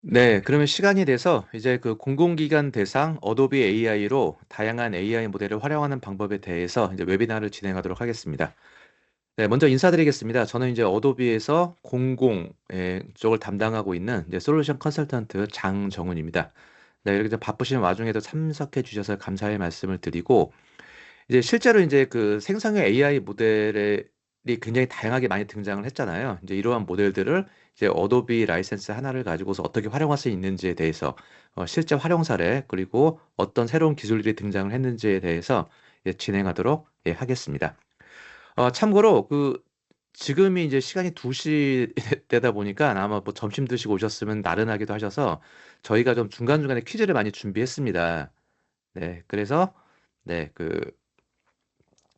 네, 그러면 시간이 돼서 이제 그 공공기관 대상 어도비 AI로 다양한 AI 모델을 활용하는 방법에 대해서 이제 웨비나를 진행하도록 하겠습니다. 네, 먼저 인사드리겠습니다. 저는 이제 어도비에서 공공 쪽을 담당하고 있는 이제 솔루션 컨설턴트 장정훈입니다. 네, 이렇게 좀 바쁘신 와중에도 참석해 주셔서 감사의 말씀을 드리고, 이제 실제로 이제 그 생성형 AI 모델이 굉장히 다양하게 많이 등장을 했잖아요. 이제 이러한 모델들을 이제 어도비 라이센스 하나를 가지고서 어떻게 활용할 수 있는지에 대해서 실제 활용 사례 그리고 어떤 새로운 기술들이 등장을 했는지에 대해서 진행하도록 하겠습니다. 참고로 그 지금이 이제 시간이 2시 되다 보니까 아마 뭐 점심 드시고 오셨으면 나른하기도 하셔서 저희가 좀 중간중간에 퀴즈를 많이 준비했습니다. 네, 그래서 네,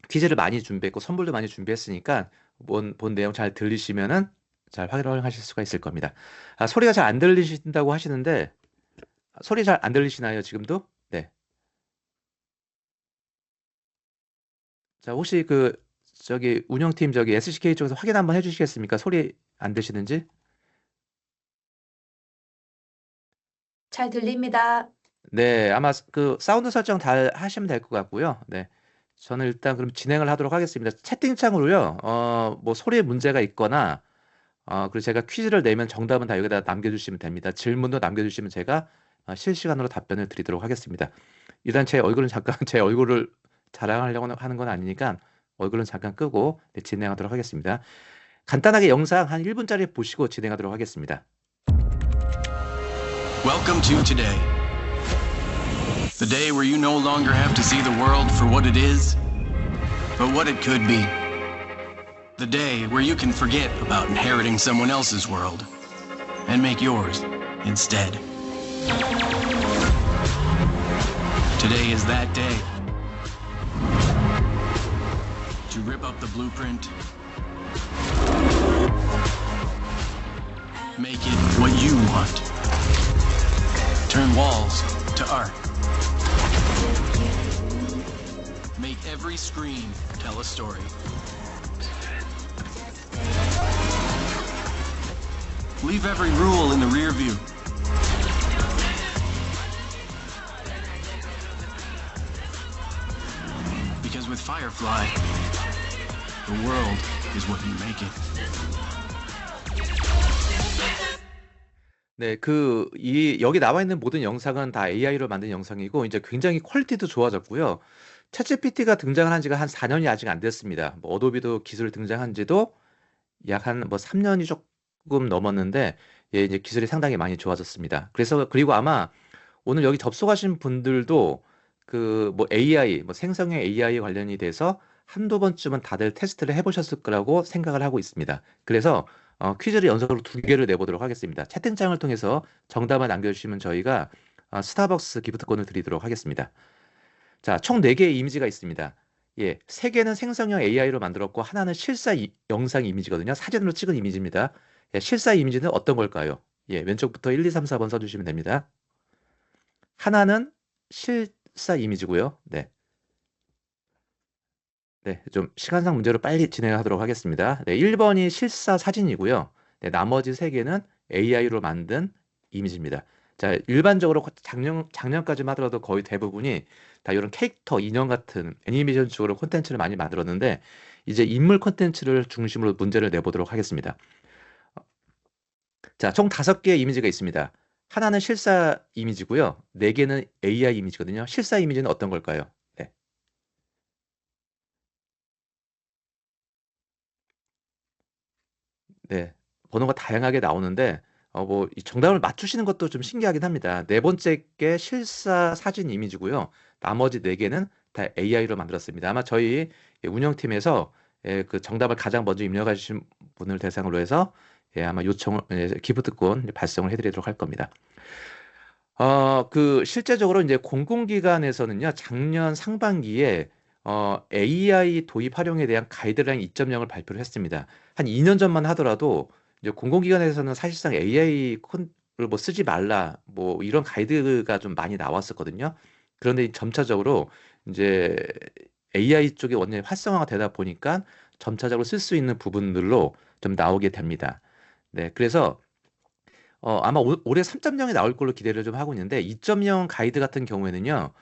퀴즈를 많이 준비했고 선물도 많이 준비했으니까 본 내용 잘 들리시면은 잘 활용하실 수가 있을 겁니다. 소리가 잘 안 들리신다고 하시는데 소리 잘 안 들리시나요, 지금도? 네. 자, 혹시 저기 운영팀 저기 SCK 쪽에서 확인 한번 해주시겠습니까? 소리 안 드시는지? 잘 들립니다. 네, 아마 그 사운드 설정 다 하시면 될 것 같고요. 네. 저는 일단 그럼 진행을 하도록 하겠습니다. 채팅창으로요, 뭐 소리에 문제가 있거나, 그리고 제가 퀴즈를 내면 정답은 다 여기다 남겨주시면 됩니다. 질문도 남겨주시면 제가 실시간으로 답변을 드리도록 하겠습니다. 일단 제 얼굴은 잠깐, 제 얼굴을 자랑하려고 하는 건 아니니까 얼굴은 잠깐 끄고 네, 진행하도록 하겠습니다. 간단하게 영상 한 1분짜리 보시고 진행하도록 하겠습니다. Welcome to today, the day where you no longer have to see the world for what it is, but what it could be. The day where you can forget about inheriting someone else's world and make yours instead. Today is that day to rip up the blueprint, make it what you want, turn walls to art, make every screen tell a story. Leave every rule in the rear view. Because with Firefly, the world is what you make it. 네, 여기 나와 있는 모든 영상은 다 AI로 만든 영상이고, 이제 굉장히 퀄리티도 좋아졌고요. 챗GPT가 등장한 지가 한 4년이 아직 안 됐습니다. 뭐, 어도비도 기술 등장한 지도 약 한 뭐 3년이 조금 넘었는데, 이제 기술이 상당히 많이 좋아졌습니다. 그리고 아마 오늘 여기 접속하신 분들도 뭐 AI, 뭐 생성형 AI 관련이 돼서 한두 번쯤은 다들 테스트를 해보셨을 거라고 생각을 하고 있습니다. 그래서 퀴즈를 연속으로 2개를 내보도록 하겠습니다. 채팅창을 통해서 정답을 남겨주시면 저희가 스타벅스 기프트콘을 드리도록 하겠습니다. 자, 총 4개의 이미지가 있습니다. 예, 3개는 생성형 AI로 만들었고 하나는 실사 영상 이미지거든요. 사진으로 찍은 이미지입니다. 예, 실사 이미지는 어떤 걸까요? 예, 왼쪽부터 1, 2, 3, 4번 써주시면 됩니다. 하나는 실사 이미지고요. 네. 네, 좀 시간상 문제로 빨리 진행하도록 하겠습니다. 네, 1번이 실사 사진이고요. 네, 나머지 3개는 AI로 만든 이미지입니다. 자, 일반적으로 작년까지만 하더라도 거의 대부분이 다 이런 캐릭터, 인형 같은 애니메이션 쪽으로 콘텐츠를 많이 만들었는데, 이제 인물 콘텐츠를 중심으로 문제를 내보도록 하겠습니다. 자, 총 5개의 이미지가 있습니다. 하나는 실사 이미지고요. 4개는 AI 이미지거든요. 실사 이미지는 어떤 걸까요? 네. 네. 번호가 다양하게 나오는데, 뭐, 이 정답을 맞추시는 것도 좀 신기하긴 합니다. 네 번째 게 실사 사진 이미지고요. 나머지 4개는 다 AI로 만들었습니다. 아마 저희 운영팀에서 그 정답을 가장 먼저 입력해 주신 분을 대상으로 해서 아마 기프트콘 발송을 해드리도록 할 겁니다. 실제적으로 이제 공공기관에서는요, 작년 상반기에 AI 도입 활용에 대한 가이드라인 2.0을 발표를 했습니다. 한 2년 전만 하더라도 이제 공공기관에서는 사실상 AI 콘을 뭐 쓰지 말라, 뭐 이런 가이드가 좀 많이 나왔었거든요. 그런데 점차적으로 이제 AI 쪽이 완전히 활성화가 되다 보니까 점차적으로 쓸 수 있는 부분들로 좀 나오게 됩니다. 네, 그래서 아마 올해 3.0이 나올 걸로 기대를 좀 하고 있는데 2.0 가이드 같은 경우에는요.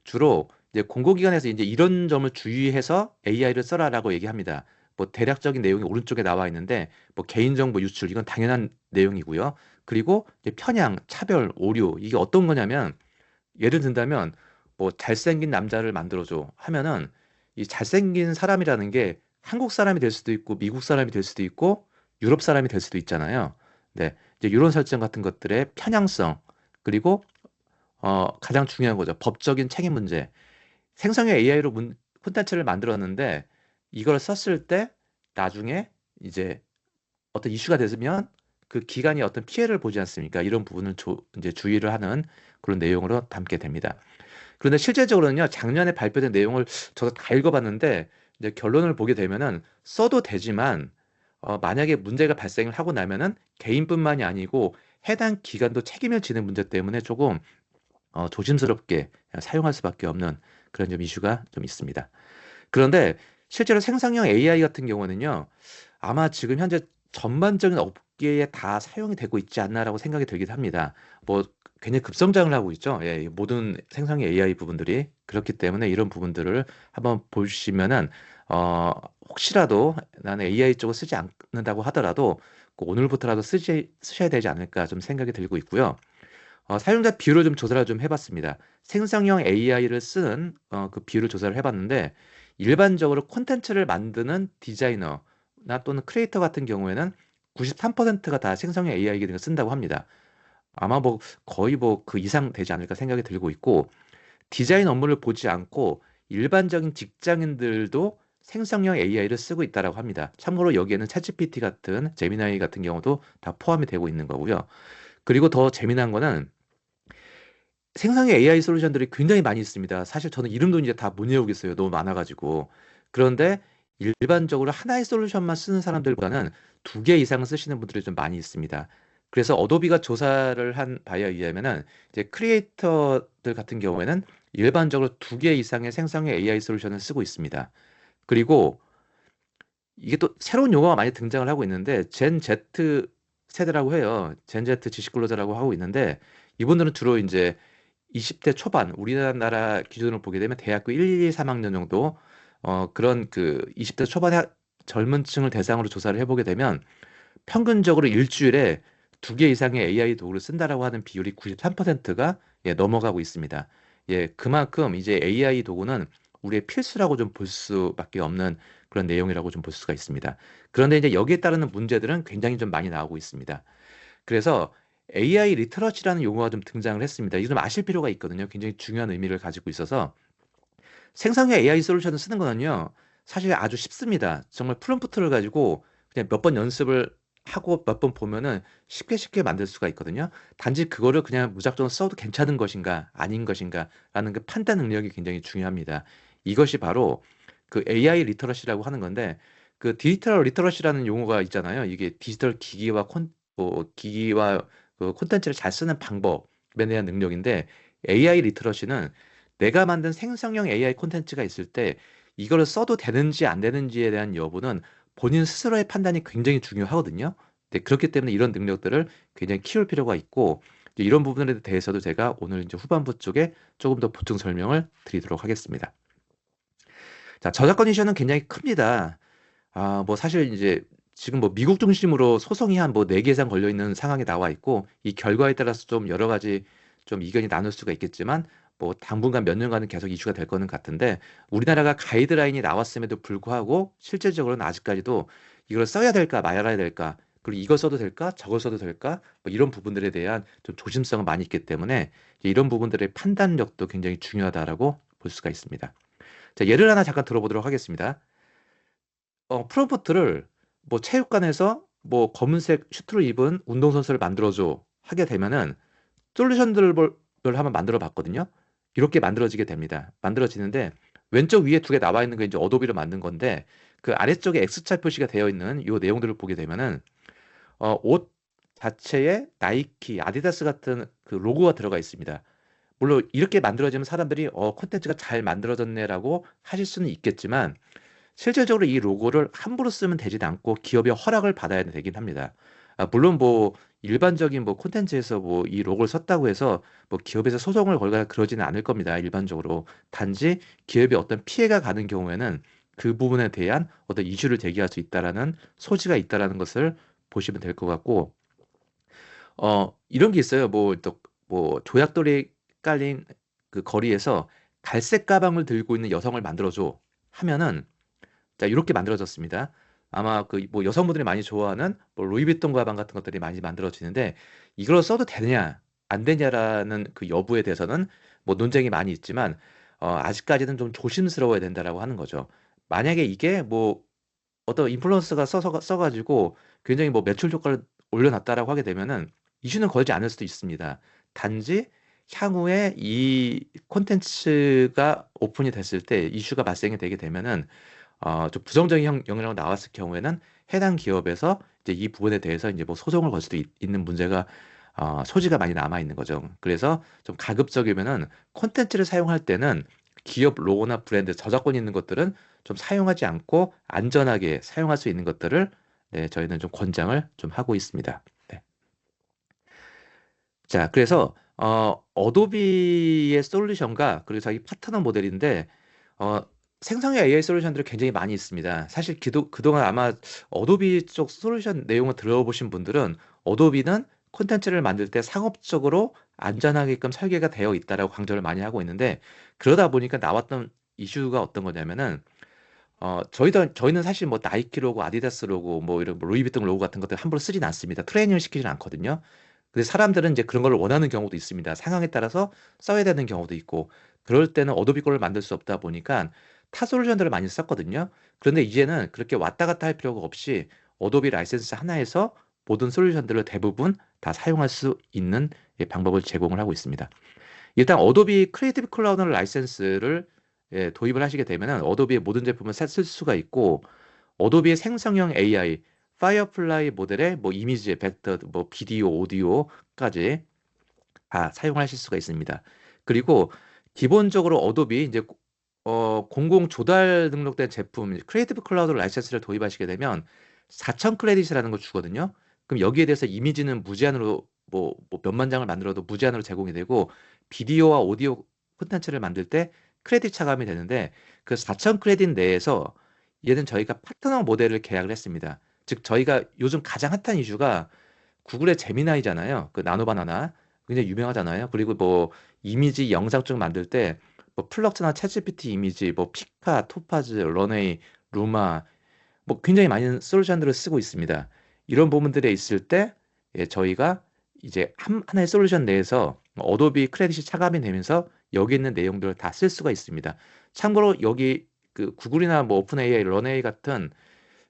주로 이제 공공기관에서 이제 이런 점을 주의해서 AI를 써라라고 얘기합니다. 뭐 대략적인 내용이 오른쪽에 나와 있는데 뭐 개인정보 유출 이건 당연한 내용이고요. 그리고 이제 편향, 차별, 오류 이게 어떤 거냐면 예를 든다면 뭐 잘생긴 남자를 만들어줘 하면은 이 잘생긴 사람이라는 게 한국 사람이 될 수도 있고 미국 사람이 될 수도 있고 유럽 사람이 될 수도 있잖아요. 네, 이제 이런 설정 같은 것들의 편향성 그리고 가장 중요한 거죠. 법적인 책임 문제. 생성형 AI로 콘텐츠를 만들었는데 이걸 썼을 때 나중에 이제 어떤 이슈가 됐으면 그 기관이 어떤 피해를 보지 않습니까? 이런 부분을 이제 주의를 하는 그런 내용으로 담게 됩니다. 그런데 실제적으로는요, 작년에 발표된 내용을 저도 다 읽어봤는데, 이제 결론을 보게 되면은 써도 되지만, 만약에 문제가 발생을 하고 나면은 개인뿐만이 아니고 해당 기관도 책임을 지는 문제 때문에 조금 조심스럽게 사용할 수밖에 없는 그런 좀 이슈가 좀 있습니다. 그런데 실제로 생성형 AI 같은 경우는요, 아마 지금 현재 전반적인 업계에 다 사용이 되고 있지 않나라고 생각이 들긴 합니다. 뭐 굉장히 급성장을 하고 있죠. 예, 이 모든 생성형 AI 부분들이 그렇기 때문에 이런 부분들을 한번 보시면은 혹시라도 나는 AI 쪽을 쓰지 않는다고 하더라도 꼭 오늘부터라도 쓰셔야 되지 않을까 좀 생각이 들고 있고요. 사용자 비율을 좀 조사를 좀 해봤습니다. 생성형 AI를 쓰는 그 비율을 조사를 해봤는데 일반적으로 콘텐츠를 만드는 디자이너나 또는 크리에이터 같은 경우에는 93%가 다 생성형 AI 기능을 쓴다고 합니다. 아마 뭐 거의 뭐 그 이상 되지 않을까 생각이 들고 있고 디자인 업무를 보지 않고 일반적인 직장인들도 생성형 AI를 쓰고 있다라고 합니다. 참고로 여기에는 챗GPT 같은 제미나이 같은 경우도 다 포함이 되고 있는 거고요. 그리고 더 재미난 거는 생성형 AI 솔루션들이 굉장히 많이 있습니다. 사실 저는 이름도 이제 다 못 외우겠어요. 너무 많아가지고. 그런데 일반적으로 하나의 솔루션만 쓰는 사람들보다는 두 개 이상 쓰시는 분들이 좀 많이 있습니다. 그래서 어도비가 조사를 한 바에 의하면은 이제 크리에이터들 같은 경우에는 일반적으로 두 개 이상의 생성형 AI 솔루션을 쓰고 있습니다. 그리고 이게 또 새로운 용어가 많이 등장을 하고 있는데 젠 Z 세대라고 해요. 젠 Z 지식 근로자라고 하고 있는데 이분들은 주로 이제 20대 초반 우리나라 기준으로 보게 되면 대학교 1, 2, 3학년 정도 그런 그 20대 초반의 젊은 층을 대상으로 조사를 해보게 되면 평균적으로 일주일에 두 개 이상의 AI 도구를 쓴다라고 하는 비율이 93%가 넘어가고 있습니다. 예, 그만큼 이제 AI 도구는 우리의 필수라고 좀 볼 수밖에 없는 그런 내용이라고 좀 볼 수가 있습니다. 그런데 이제 여기에 따르는 문제들은 굉장히 좀 많이 나오고 있습니다. 그래서 AI 리터러시라는 용어가 좀 등장을 했습니다. 이거 좀 아실 필요가 있거든요. 굉장히 중요한 의미를 가지고 있어서 생성형 AI 솔루션을 쓰는 거는요. 사실 아주 쉽습니다. 정말 프롬프트를 가지고 그냥 몇 번 연습을 하고 몇 번 보면은 쉽게 만들 수가 있거든요. 단지 그거를 그냥 무작정 써도 괜찮은 것인가 아닌 것인가라는 그 판단 능력이 굉장히 중요합니다. 이것이 바로 그 AI 리터러시라고 하는 건데 그 디지털 리터러시라는 용어가 있잖아요. 이게 디지털 기기와 그 콘텐츠를 잘 쓰는 방법에 대한 능력인데 AI 리터러시는 내가 만든 생성형 AI 콘텐츠가 있을 때 이거를 써도 되는지 안 되는지에 대한 여부는 본인 스스로의 판단이 굉장히 중요하거든요. 네, 그렇기 때문에 이런 능력들을 굉장히 키울 필요가 있고 이제 이런 부분에 대해서도 제가 오늘 이제 후반부 쪽에 조금 더 보충 설명을 드리도록 하겠습니다. 자, 저작권 이슈는 굉장히 큽니다. 뭐 사실 이제 지금 뭐 미국 중심으로 소송이 한 뭐 4개 이상 걸려 있는 상황이 나와 있고 이 결과에 따라서 좀 여러 가지 좀 이견이 나눌 수가 있겠지만 뭐 당분간 몇 년간은 계속 이슈가 될 거는 같은데 우리나라가 가이드라인이 나왔음에도 불구하고 실질적으로는 아직까지도 이걸 써야 될까 말아야 될까 그리고 이걸 써도 될까 저걸 써도 될까 뭐 이런 부분들에 대한 좀 조심성은 많이 있기 때문에 이런 부분들의 판단력도 굉장히 중요하다라고 볼 수가 있습니다. 자, 예를 하나 잠깐 들어보도록 하겠습니다. 프롬프트를 뭐 체육관에서 뭐 검은색 슈트를 입은 운동선수를 만들어줘 하게 되면은 솔루션들을 한번 만들어 봤거든요. 이렇게 만들어지게 됩니다. 만들어지는데 왼쪽 위에 두 개 나와 있는 게 이제 어도비로 만든 건데 그 아래쪽에 X자 표시가 되어 있는 이 내용들을 보게 되면은 옷 자체에 나이키, 아디다스 같은 그 로고가 들어가 있습니다. 물론 이렇게 만들어지면 사람들이 콘텐츠가 잘 만들어졌네라고 하실 수는 있겠지만 실질적으로 이 로고를 함부로 쓰면 되지 않고 기업의 허락을 받아야 되긴 합니다. 물론 뭐 일반적인 뭐 콘텐츠에서 뭐 이 로고를 썼다고 해서 뭐 기업에서 소송을 걸거나 그러지는 않을 겁니다. 일반적으로. 단지 기업이 어떤 피해가 가는 경우에는 그 부분에 대한 어떤 이슈를 제기할 수 있다라는 소지가 있다라는 것을 보시면 될 것 같고, 이런 게 있어요. 뭐 또 뭐 조약돌이 깔린 그 거리에서 갈색 가방을 들고 있는 여성을 만들어줘 하면은, 자, 이렇게 만들어졌습니다. 아마 그 뭐 여성분들이 많이 좋아하는 뭐 루이비통 가방 같은 것들이 많이 만들어지는데, 이걸 써도 되느냐 안 되냐라는 그 여부에 대해서는 뭐 논쟁이 많이 있지만, 아직까지는 좀 조심스러워야 된다라고 하는 거죠. 만약에 이게 뭐 어떤 인플루언서가 써가지고 굉장히 뭐 매출 효과를 올려놨다라고 하게 되면은 이슈는 걸지 않을 수도 있습니다. 단지 향후에 이 콘텐츠가 오픈이 됐을 때 이슈가 발생이 되게 되면은, 좀 부정적인 영향으로 나왔을 경우에는 해당 기업에서 이제 이 부분에 대해서 이제 뭐 소송을 걸 수도 있는 문제가, 소지가 많이 남아 있는 거죠. 그래서 좀 가급적이면은 콘텐츠를 사용할 때는 기업 로고나 브랜드 저작권 있는 것들은 좀 사용하지 않고 안전하게 사용할 수 있는 것들을, 네, 저희는 좀 권장을 좀 하고 있습니다. 네. 자, 그래서 어도비의 솔루션과 그리고 자기 파트너 모델인데, 어, 생성형 AI 솔루션들이 굉장히 많이 있습니다. 사실 그동안 아마 어도비 쪽 솔루션 내용을 들어보신 분들은 어도비는 콘텐츠를 만들 때 상업적으로 안전하게끔 설계가 되어 있다라고 강조를 많이 하고 있는데, 그러다 보니까 나왔던 이슈가 어떤 거냐면은, 저희는 사실 뭐 나이키 로고, 아디다스 로고, 뭐 이런 뭐 루이비통 로고 같은 것들 함부로 쓰진 않습니다. 트레이닝을 시키진 않거든요. 근데 사람들은 이제 그런 걸 원하는 경우도 있습니다. 상황에 따라서 써야 되는 경우도 있고, 그럴 때는 어도비 거를 만들 수 없다 보니까 타 솔루션들을 많이 썼거든요. 그런데 이제는 그렇게 왔다 갔다 할 필요가 없이 어도비 라이센스 하나에서 모든 솔루션들을 대부분 다 사용할 수 있는, 예, 방법을 제공을 하고 있습니다. 일단 어도비 크리에이티브 클라우드 라이센스를, 예, 도입을 하시게 되면은 어도비의 모든 제품을 쓸 수가 있고, 어도비의 생성형 AI, 파이어플라이 모델의 뭐 이미지, 벡터, 뭐 비디오, 오디오까지 다 사용하실 수가 있습니다. 그리고 기본적으로 어도비 이제 공공 조달 등록된 제품 크리에이티브 클라우드 라이센스를 도입하시게 되면 4,000 크레딧이라는 걸 주거든요. 그럼 여기에 대해서 이미지는 무제한으로 뭐 몇만 장을 만들어도 무제한으로 제공이 되고, 비디오와 오디오 콘텐츠를 만들 때 크레딧 차감이 되는데, 그 4,000 크레딧 내에서 얘는 저희가 파트너 모델을 계약을 했습니다. 즉 저희가 요즘 가장 핫한 이슈가 구글의 제미나이잖아요. 그 나노바나나 굉장히 유명하잖아요. 그리고 뭐 이미지 영상 쪽 만들 때 뭐 플럭스나 챗GPT 이미지, 뭐 피카, 토파즈, 런웨이, 루마, 뭐 굉장히 많은 솔루션들을 쓰고 있습니다. 이런 부분들에 있을 때, 예, 저희가 이제 하나의 솔루션 내에서 어도비 크레딧이 차감이 되면서 여기 있는 내용들을 다 쓸 수가 있습니다. 참고로 여기 그 구글이나 뭐 오픈 AI, 런웨이 같은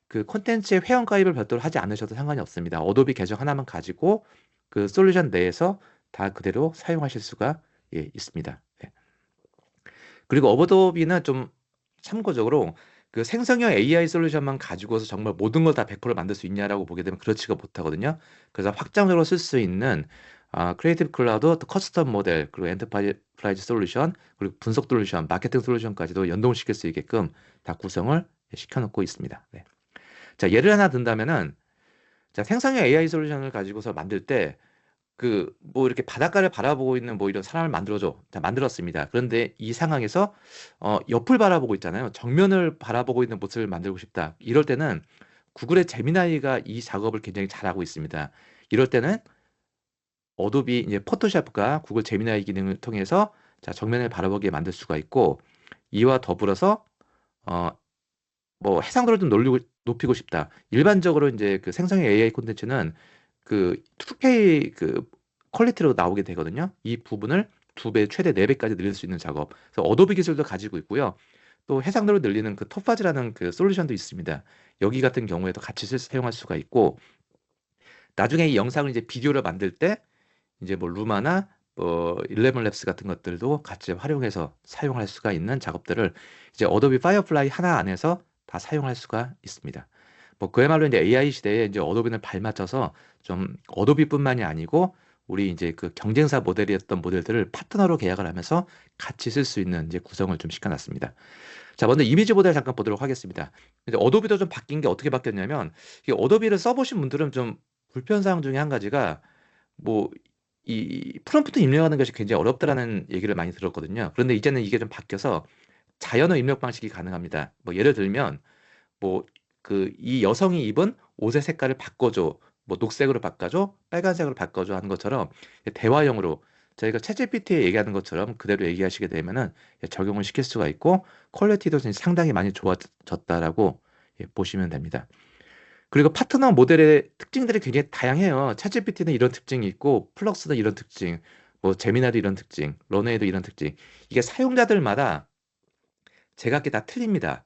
그 콘텐츠의 회원 가입을 별도로 하지 않으셔도 상관이 없습니다. 어도비 계정 하나만 가지고 그 솔루션 내에서 다 그대로 사용하실 수가, 예, 있습니다. 네. 그리고 어도비는 좀 참고적으로 그 생성형 AI 솔루션만 가지고서 정말 모든 걸 다 100% 만들 수 있냐라고 보게 되면 그렇지가 못하거든요. 그래서 확장적으로 쓸 수 있는, 크리에이티브 클라우드, 또 커스텀 모델, 그리고 엔터프라이즈 솔루션, 그리고 분석 솔루션, 마케팅 솔루션까지도 연동시킬 수 있게끔 다 구성을 시켜놓고 있습니다. 네. 자, 예를 하나 든다면은, 자, 생성형 AI 솔루션을 가지고서 만들 때 그 뭐 이렇게 바닷가를 바라보고 있는 뭐 이런 사람을 만들어줘. 자, 만들었습니다. 그런데 이 상황에서 옆을 바라보고 있잖아요. 정면을 바라보고 있는 모습을 만들고 싶다. 이럴 때는 구글의 제미나이가 이 작업을 굉장히 잘하고 있습니다. 이럴 때는 어도비 이제 포토샵과 구글 제미나이 기능을 통해서, 자, 정면을 바라보게 만들 수가 있고, 이와 더불어서 어, 뭐 해상도를 좀 높이고 싶다. 일반적으로 이제 그 생성형 AI 콘텐츠는 그 2K 그 퀄리티로 나오게 되거든요. 이 부분을 2배, 최대 4배까지 늘릴 수 있는 작업. 그래서 어도비 기술도 가지고 있고요. 또 해상도를 늘리는 그 토파즈라는 그 솔루션도 있습니다. 여기 같은 경우에도 같이 사용할 수가 있고, 나중에 이 영상을 이제 비디오를 만들 때 이제 뭐 루마나 뭐 일레븐랩스 같은 것들도 같이 활용해서 사용할 수가 있는 작업들을 이제 어도비 파이어플라이 하나 안에서 다 사용할 수가 있습니다. 뭐 그야말로 이제 AI 시대에 이제 어도비를 발맞춰서 좀 어도비뿐만이 아니고 우리 이제 그 경쟁사 모델이었던 모델들을 파트너로 계약을 하면서 같이 쓸 수 있는 이제 구성을 좀 시켜놨습니다. 자, 먼저 이미지 모델 잠깐 보도록 하겠습니다. 이제 어도비도 좀 바뀐 게 어떻게 바뀌었냐면, 이 어도비를 써보신 분들은 좀 불편사항 중에 한 가지가 뭐 이 프롬프트 입력하는 것이 굉장히 어렵다라는 얘기를 많이 들었거든요. 그런데 이제는 이게 좀 바뀌어서 자연어 입력 방식이 가능합니다. 뭐 예를 들면 뭐 그 이 여성이 입은 옷의 색깔을 바꿔줘, 뭐 녹색으로 바꿔줘, 빨간색으로 바꿔줘 하는 것처럼 대화형으로 저희가 챗GPT에 얘기하는 것처럼 그대로 얘기하시게 되면은 적용을 시킬 수가 있고 퀄리티도 상당히 많이 좋아졌다라고 보시면 됩니다. 그리고 파트너 모델의 특징들이 굉장히 다양해요. 챗GPT는 이런 특징이 있고 플럭스는 이런 특징, 뭐 제미나도 이런 특징, 런웨이도 이런 특징. 이게 사용자들마다 제각기 다 틀립니다.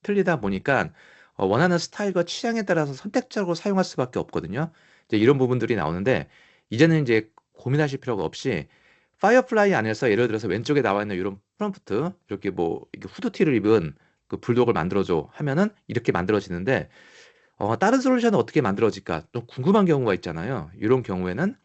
틀리다 보니까 원하는 스타일과 취향에 따라서 선택적으로 사용할 수밖에 없거든요. 이제 이런 부분들이 나오는데 이제는 이제 고민하실 필요가 없이 파이어플라이 안에서 예를 들어서 왼쪽에 나와 있는 이런 프롬프트 이렇게 뭐 이렇게 후드티를 입은 그 불독을 만들어줘 하면은 이렇게 만들어지는데 다른 솔루션은 어떻게 만들어질까 좀 궁금한 경우가 있잖아요. 이런 경우에는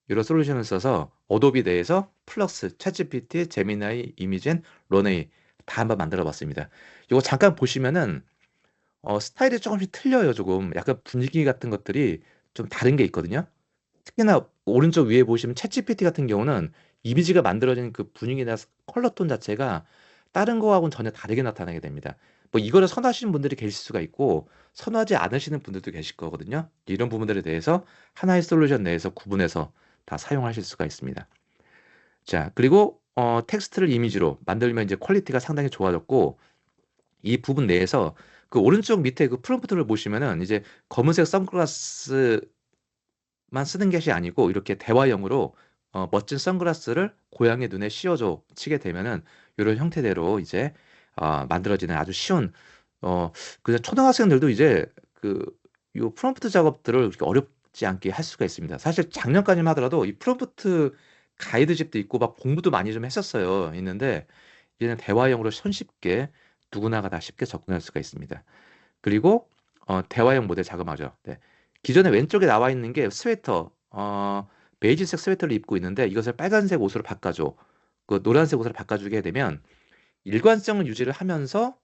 이런 솔루션을 써서 어도비 내에서 플럭스, 챗GPT, 제미나이, 이미젠, 런웨이 다 한번 만들어 봤습니다. 이거 잠깐 보시면은 스타일이 조금씩 틀려요. 조금 약간 분위기 같은 것들이 좀 다른 게 있거든요. 특히나 오른쪽 위에 보시면 챗GPT 같은 경우는 이미지가 만들어진 그 분위기나 컬러 톤 자체가 다른 거하고는 전혀 다르게 나타나게 됩니다. 뭐 이거를 선호하시는 분들이 계실 수가 있고 선호하지 않으시는 분들도 계실 거거든요. 이런 부분들에 대해서 하나의 솔루션 내에서 구분해서 다 사용하실 수가 있습니다. 자, 그리고 텍스트를 이미지로 만들면 이제 퀄리티가 상당히 좋아졌고 이 부분 내에서 그 오른쪽 밑에 그 프롬프트를 보시면은 이제 검은색 선글라스만 쓰는 것이 아니고 이렇게 대화형으로 멋진 선글라스를 고양이 눈에 씌워줘 치게 되면은 이런 형태대로 이제 만들어지는 아주 쉬운 그냥 초등학생들도 이제 그 요 프롬프트 작업들을 그렇게 어렵지 않게 할 수가 있습니다. 사실 작년까지만 하더라도 이 프롬프트 가이드집도 있고 막 공부도 많이 좀 했었어요. 있는데 이제는 대화형으로 손쉽게 누구나가 다 쉽게 접근할 수가 있습니다. 그리고 대화형 모델 자금하죠. 네. 기존에 왼쪽에 나와 있는 게 스웨터, 베이지색 스웨터를 입고 있는데 이것을 빨간색 옷으로 바꿔줘. 그 노란색 옷으로 바꿔주게 되면 일관성을 유지를 하면서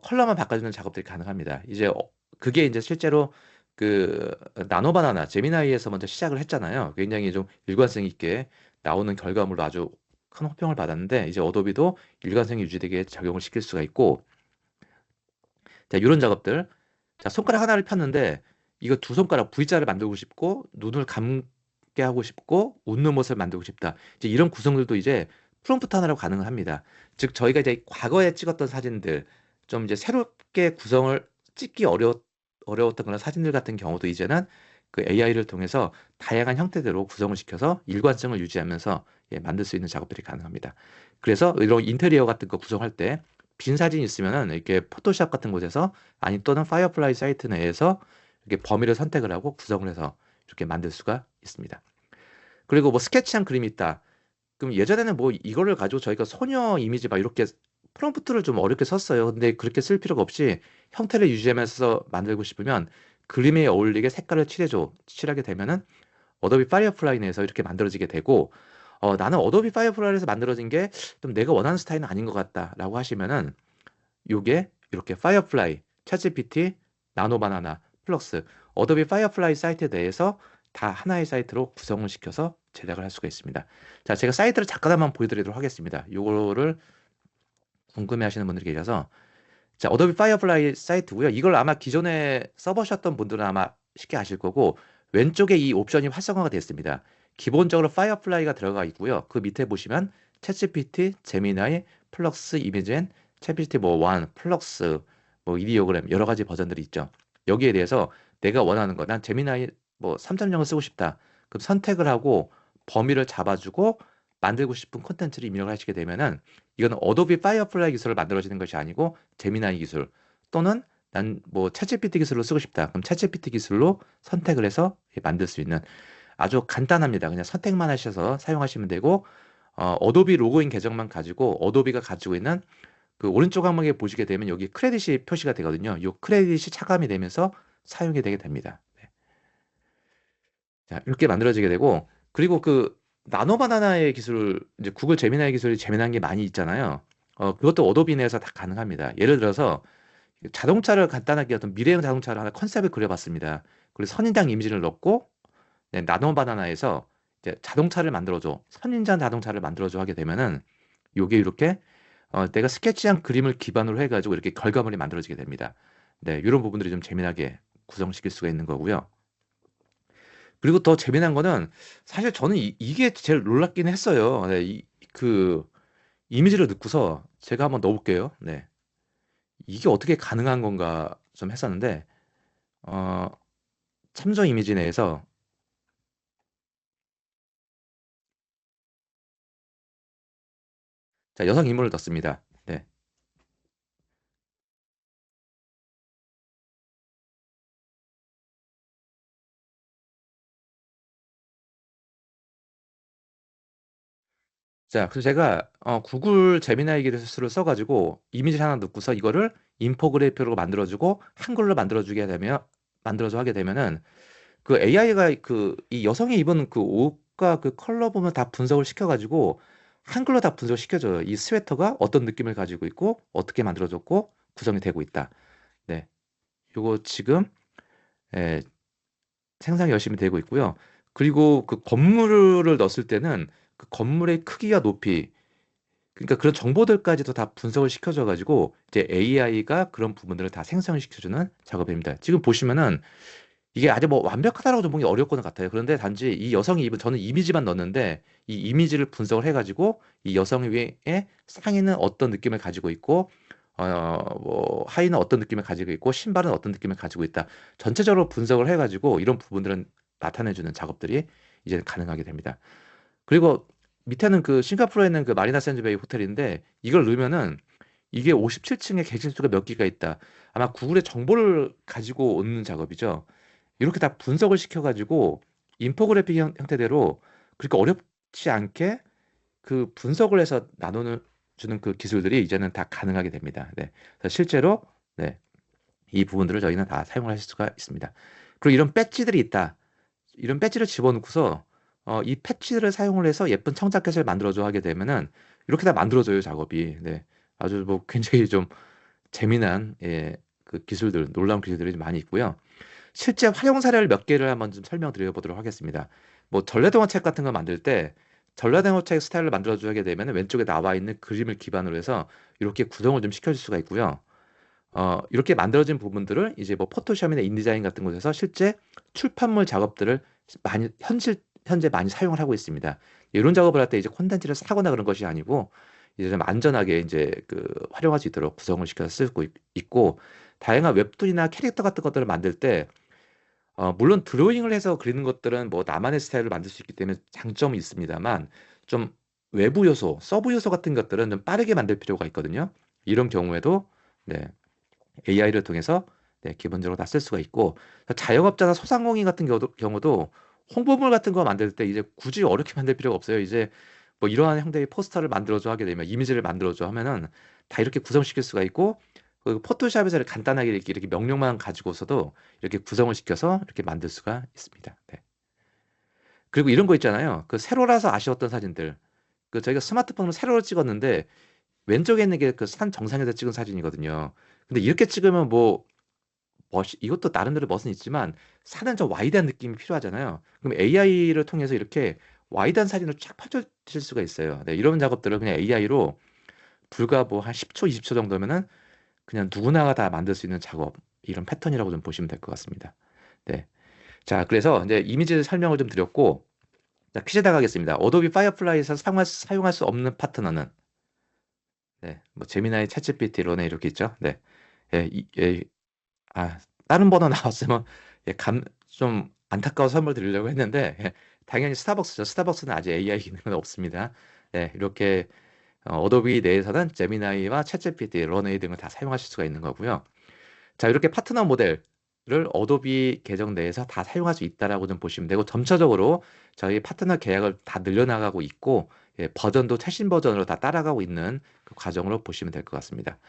컬러만 바꿔주는 작업들이 가능합니다. 이제 그게 이제 실제로 그 나노바나나 제미나이에서 먼저 시작을 했잖아요. 굉장히 좀 일관성 있게 나오는 결과물로 아주 큰 호평을 받았는데 이제 어도비도 일관성이 유지되게 적용을 시킬 수가 있고 자, 이런 작업들. 자, 손가락 하나를 폈는데 이거 두 손가락 V자를 만들고 싶고 눈을 감게 하고 싶고 웃는 모습을 만들고 싶다. 이제 이런 구성들도 이제 프롬프트 하나로 가능을 합니다. 즉 저희가 이제 과거에 찍었던 사진들 좀 이제 새롭게 구성을 찍기 어려웠던 그런 사진들 같은 경우도 이제는 그 AI를 통해서 다양한 형태대로 구성을 시켜서 일관성을 유지하면서 만들 수 있는 작업들이 가능합니다. 그래서 이런 인테리어 같은 거 구성할 때 빈 사진이 있으면은 이렇게 포토샵 같은 곳에서 아니 또는 파이어플라이 사이트 내에서 이렇게 범위를 선택을 하고 구성을 해서 이렇게 만들 수가 있습니다. 그리고 뭐 스케치한 그림이 있다. 그럼 예전에는 뭐 이거를 가지고 저희가 소녀 이미지 막 이렇게 프롬프트를 좀 어렵게 썼어요. 근데 그렇게 쓸 필요가 없이 형태를 유지하면서 만들고 싶으면 그림에 어울리게 색깔을 칠하게 되면은 어도비 파이어플라이 내에서 이렇게 만들어지게 되고 나는 어도비 파이어플라이에서 만들어진 게 좀 내가 원하는 스타일은 아닌 것 같다라고 하시면은 요게 이렇게 파이어플라이, 챗GPT, 나노바나나, 플럭스, 어도비 파이어플라이 사이트에 대해서 다 하나의 사이트로 구성을 시켜서 제작을 할 수가 있습니다. 자, 제가 사이트를 잠깐 한번 보여드리도록 하겠습니다. 요거를 궁금해하시는 분들이 계셔서 자, 어도비 파이어플라이 사이트고요. 이걸 아마 기존에 써보셨던 분들은 아마 쉽게 아실 거고 왼쪽에 이 옵션이 활성화가 됐습니다. 기본적으로 파이어플라이가 들어가 있고요. 그 밑에 보시면 챗GPT, 제미나이, 플럭스, 이미젠, 챗GPT 뭐 1, 플럭스, 뭐 이디오그램 여러 가지 버전들이 있죠. 여기에 대해서 내가 원하는 거, 난 제미나이 뭐 3.0을 쓰고 싶다. 그럼 선택을 하고 범위를 잡아주고 만들고 싶은 콘텐츠를 입력을 하시게 되면은 이거는 어도비 파이어플라이 기술을 만들어지는 것이 아니고 제미나이 기술 또는 난 뭐 챗GPT 기술로 쓰고 싶다. 그럼 챗GPT 기술로 선택을 해서 만들 수 있는 아주 간단합니다. 그냥 선택만 하셔서 사용하시면 되고 어도비 로그인 계정만 가지고 어도비가 가지고 있는 그 오른쪽 항목에 보시게 되면 여기 크레딧이 표시가 되거든요. 이 크레딧이 차감이 되면서 사용이 되게 됩니다. 네. 자, 이렇게 만들어지게 되고 그리고 그 나노바나나의 기술 이제 구글 제미나이 기술이 재미난 게 많이 있잖아요. 그것도 어도비 내에서 다 가능합니다. 예를 들어서 자동차를 간단하게 어떤 미래형 자동차를 하나 컨셉을 그려봤습니다. 그리고 선인장 이미지를 넣고 네, 나노바나나에서 이제 자동차를 만들어줘, 선인장 자동차를 만들어줘 하게 되면은 요게 이렇게 내가 스케치한 그림을 기반으로 해가지고 이렇게 결과물이 만들어지게 됩니다. 네, 이런 부분들이 좀 재미나게 구성시킬 수가 있는 거고요. 그리고 더 재미난 거는 사실 저는 이게 제일 놀랍긴 했어요. 네, 그 이미지를 넣고서 제가 한번 넣어볼게요. 네, 이게 어떻게 가능한 건가 좀 했었는데 어, 참조 이미지 내에서 자, 여성 인물을 넣습니다. 네. 자, 그래서 제가 구글 제미나이 기술을 써가지고 이미지 하나 넣고서 이거를 인포그래픽으로 만들어주고 한글로 만들어줘 하게 되면은 그 AI가 그 이 여성이 입은 그 옷과 그 컬러 보면 다 분석을 시켜가지고 한글로 다 분석시켜줘요. 이 스웨터가 어떤 느낌을 가지고 있고 어떻게 만들어졌고 구성이 되고 있다. 네, 요거 지금 예, 생산이 열심히 되고 있고요. 그리고 그 건물을 넣었을 때는 그 건물의 크기와 높이 그러니까 그런 정보들까지도 다 분석을 시켜줘 가지고 이제 AI가 그런 부분들을 다 생성을 시켜주는 작업입니다. 지금 보시면은 이게 아주 뭐 완벽하다라고 좀 보기 어려울 것 같아요. 그런데 단지 이 여성이 입은 저는 이미지만 넣었는데 이 이미지를 분석을 해가지고 이 여성의 상의는 어떤 느낌을 가지고 있고 뭐 하의는 어떤 느낌을 가지고 있고 신발은 어떤 느낌을 가지고 있다. 전체적으로 분석을 해가지고 이런 부분들은 나타내주는 작업들이 이제 가능하게 됩니다. 그리고 밑에는 그 싱가포르에 있는 그 마리나 샌즈베이 호텔인데 이걸 넣으면은 이게 57층에 객실 수가 몇 개가 있다. 아마 구글의 정보를 가지고 오는 작업이죠. 이렇게 다 분석을 시켜가지고 인포그래픽 형태대로 그렇게 어렵지 않게 그 분석을 해서 나누는 주는 그 기술들이 이제는 다 가능하게 됩니다. 네. 그래서 실제로 네, 이 부분들을 저희는 다 사용할 수가 있습니다. 그리고 이런 배지들이 있다. 이런 배지를 집어넣고서 이 패치를 사용을 해서 예쁜 청자켓을 만들어줘 하게 되면은 이렇게 다 만들어져요, 작업이. 네. 아주 뭐 굉장히 좀 재미난 그 기술들, 놀라운 기술들이 많이 있고요. 실제 활용 사례를 몇 개를 한번 좀 설명드려 보도록 하겠습니다. 뭐 전래동화책 같은 거 만들 때 전래동화책 스타일을 만들어주게 되면 왼쪽에 나와 있는 그림을 기반으로 해서 이렇게 구성을 좀 시켜줄 수가 있고요. 이렇게 만들어진 부분들을 이제 뭐 포토샵이나 인디자인 같은 곳에서 실제 출판물 작업들을 많이 현재 많이 사용을 하고 있습니다. 이런 작업을 할 때 이제 콘텐츠를 사거나 그런 것이 아니고 이제 좀 안전하게 이제 그 활용할 수 있도록 구성을 시켜서 쓰고 있고 다양한 웹툰이나 캐릭터 같은 것들을 만들 때 물론 드로잉을 해서 그리는 것들은 뭐 나만의 스타일을 만들 수 있기 때문에 장점이 있습니다만 좀 외부 요소, 서브 요소 같은 것들은 좀 빠르게 만들 필요가 있거든요. 이런 경우에도 네, AI를 통해서 네, 기본적으로 다 쓸 수가 있고 자영업자나 소상공인 같은 경우도 홍보물 같은 거 만들 때 이제 굳이 어렵게 만들 필요가 없어요. 이제 뭐 이러한 형태의 포스터를 만들어줘 하게 되면 이미지를 만들어줘 하면은 다 이렇게 구성시킬 수가 있고 그 포토샵에서 간단하게 이렇게 명령만 가지고서도 이렇게 구성을 시켜서 이렇게 만들 수가 있습니다. 네. 그리고 이런 거 있잖아요. 그 세로라서 아쉬웠던 사진들. 그 저희가 스마트폰으로 세로로 찍었는데 왼쪽에 있는 게 그 산 정상에서 찍은 사진이거든요. 근데 이렇게 찍으면 뭐 이것도 나름대로 멋은 있지만 산은 좀 와이드한 느낌이 필요하잖아요. 그럼 AI를 통해서 이렇게 와이드한 사진을 쫙 펼쳐질 수가 있어요. 네, 이런 작업들을 그냥 AI로 불과 뭐 한 10초, 20초 정도면은 그냥 누구나가 다 만들 수 있는 작업, 이런 패턴이라고 좀 보시면 될 것 같습니다. 네. 자, 그래서 이제 이미지 설명을 좀 드렸고, 자, 퀴즈 나가겠습니다. 어도비 파이어플라이에서 사용할 수 없는 파트너는? 네, 뭐, 제미나이, 챗GPT, 런에 이렇게 있죠. 네. 예, 다른 번호 나왔으면, 좀 안타까워서 선물 드리려고 했는데, 당연히 스타벅스죠. 스타벅스는 아직 AI 기능은 없습니다. 네, 이렇게 어도비 내에서는 제미나이와 챗GPT, 런웨이 등을 다 사용하실 수가 있는 거고요. 자, 이렇게 파트너 모델을 어도비 계정 내에서 다 사용할 수 있다라고 좀 보시면 되고, 점차적으로 저희 파트너 계약을 다 늘려나가고 있고, 버전도 최신 버전으로 다 따라가고 있는 그 과정으로 보시면 될 것 같습니다.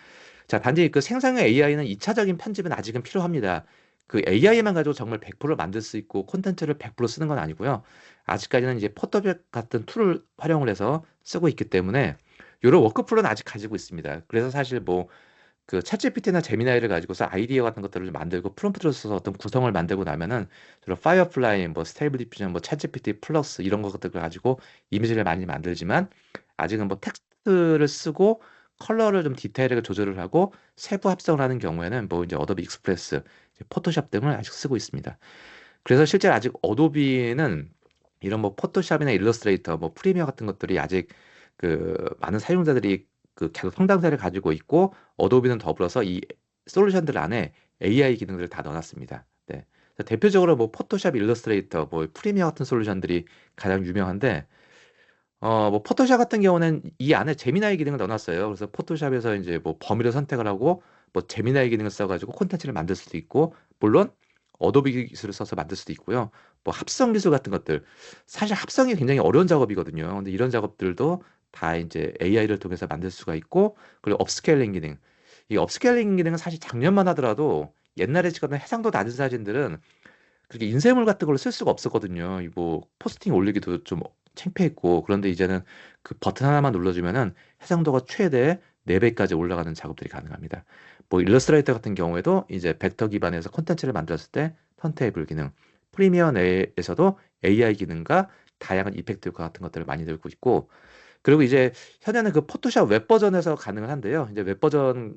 자, 단지 그 생성형 AI는 2차적인 편집은 아직은 필요합니다. 그 AI만 가지고 정말 100% 만들 수 있고 콘텐츠를 100% 쓰는 건 아니고요. 아직까지는 이제 포토샵 같은 툴을 활용을 해서 쓰고 있기 때문에 이런 워크플로우는 아직 가지고 있습니다. 그래서 사실 뭐 그 챗GPT나 제미나이를 가지고서 아이디어 같은 것들을 만들고 프롬프트를 써서 어떤 구성을 만들고 나면은 주로 파이어플라이, 뭐 스테이블 디퓨전, 뭐 챗GPT 플러스 이런 것들을 가지고 이미지를 많이 만들지만 아직은 뭐 텍스트를 쓰고 컬러를 좀 디테일하게 조절을 하고 세부 합성을 하는 경우에는 뭐 이제 어도비 익스프레스, 이제 포토샵 등을 아직 쓰고 있습니다. 그래서 실제 아직 어도비는 이런 뭐 포토샵이나 일러스트레이터, 뭐 프리미어 같은 것들이 아직 그 많은 사용자들이 그 계속 성장세를 가지고 있고 어도비는 더불어서 이 솔루션들 안에 AI 기능들을 다 넣어놨습니다. 네. 그래서 대표적으로 뭐 포토샵, 일러스트레이터, 뭐 프리미어 같은 솔루션들이 가장 유명한데 뭐 포토샵 같은 경우는 이 안에 제미나이 기능을 넣어놨어요. 그래서 포토샵에서 이제 뭐 범위를 선택을 하고 뭐 제미나이 기능을 써가지고 콘텐츠를 만들 수도 있고, 물론 어도비 기술을 써서 만들 수도 있고요. 뭐 합성 기술 같은 것들, 사실 합성이 굉장히 어려운 작업이거든요. 근데 이런 작업들도 다 이제 AI를 통해서 만들 수가 있고, 그리고 업스케일링 기능. 이 업스케일링 기능은 사실 작년만 하더라도 옛날에 찍었던 해상도 낮은 사진들은 그렇게 인쇄물 같은 걸로 쓸 수가 없었거든요. 이 뭐 포스팅 올리기도 좀 창피했고, 그런데 이제는 그 버튼 하나만 눌러주면은 해상도가 최대 4배까지 올라가는 작업들이 가능합니다. 뭐 일러스트레이터 같은 경우에도 이제 벡터 기반에서 콘텐츠를 만들었을 때 턴테이블 기능, 프리미어 내에서도 AI 기능과 다양한 이펙트 효과 같은 것들을 많이 들고 있고, 그리고 이제 현재는 그 포토샵 웹 버전에서 가능을 한데요. 이제 웹 버전이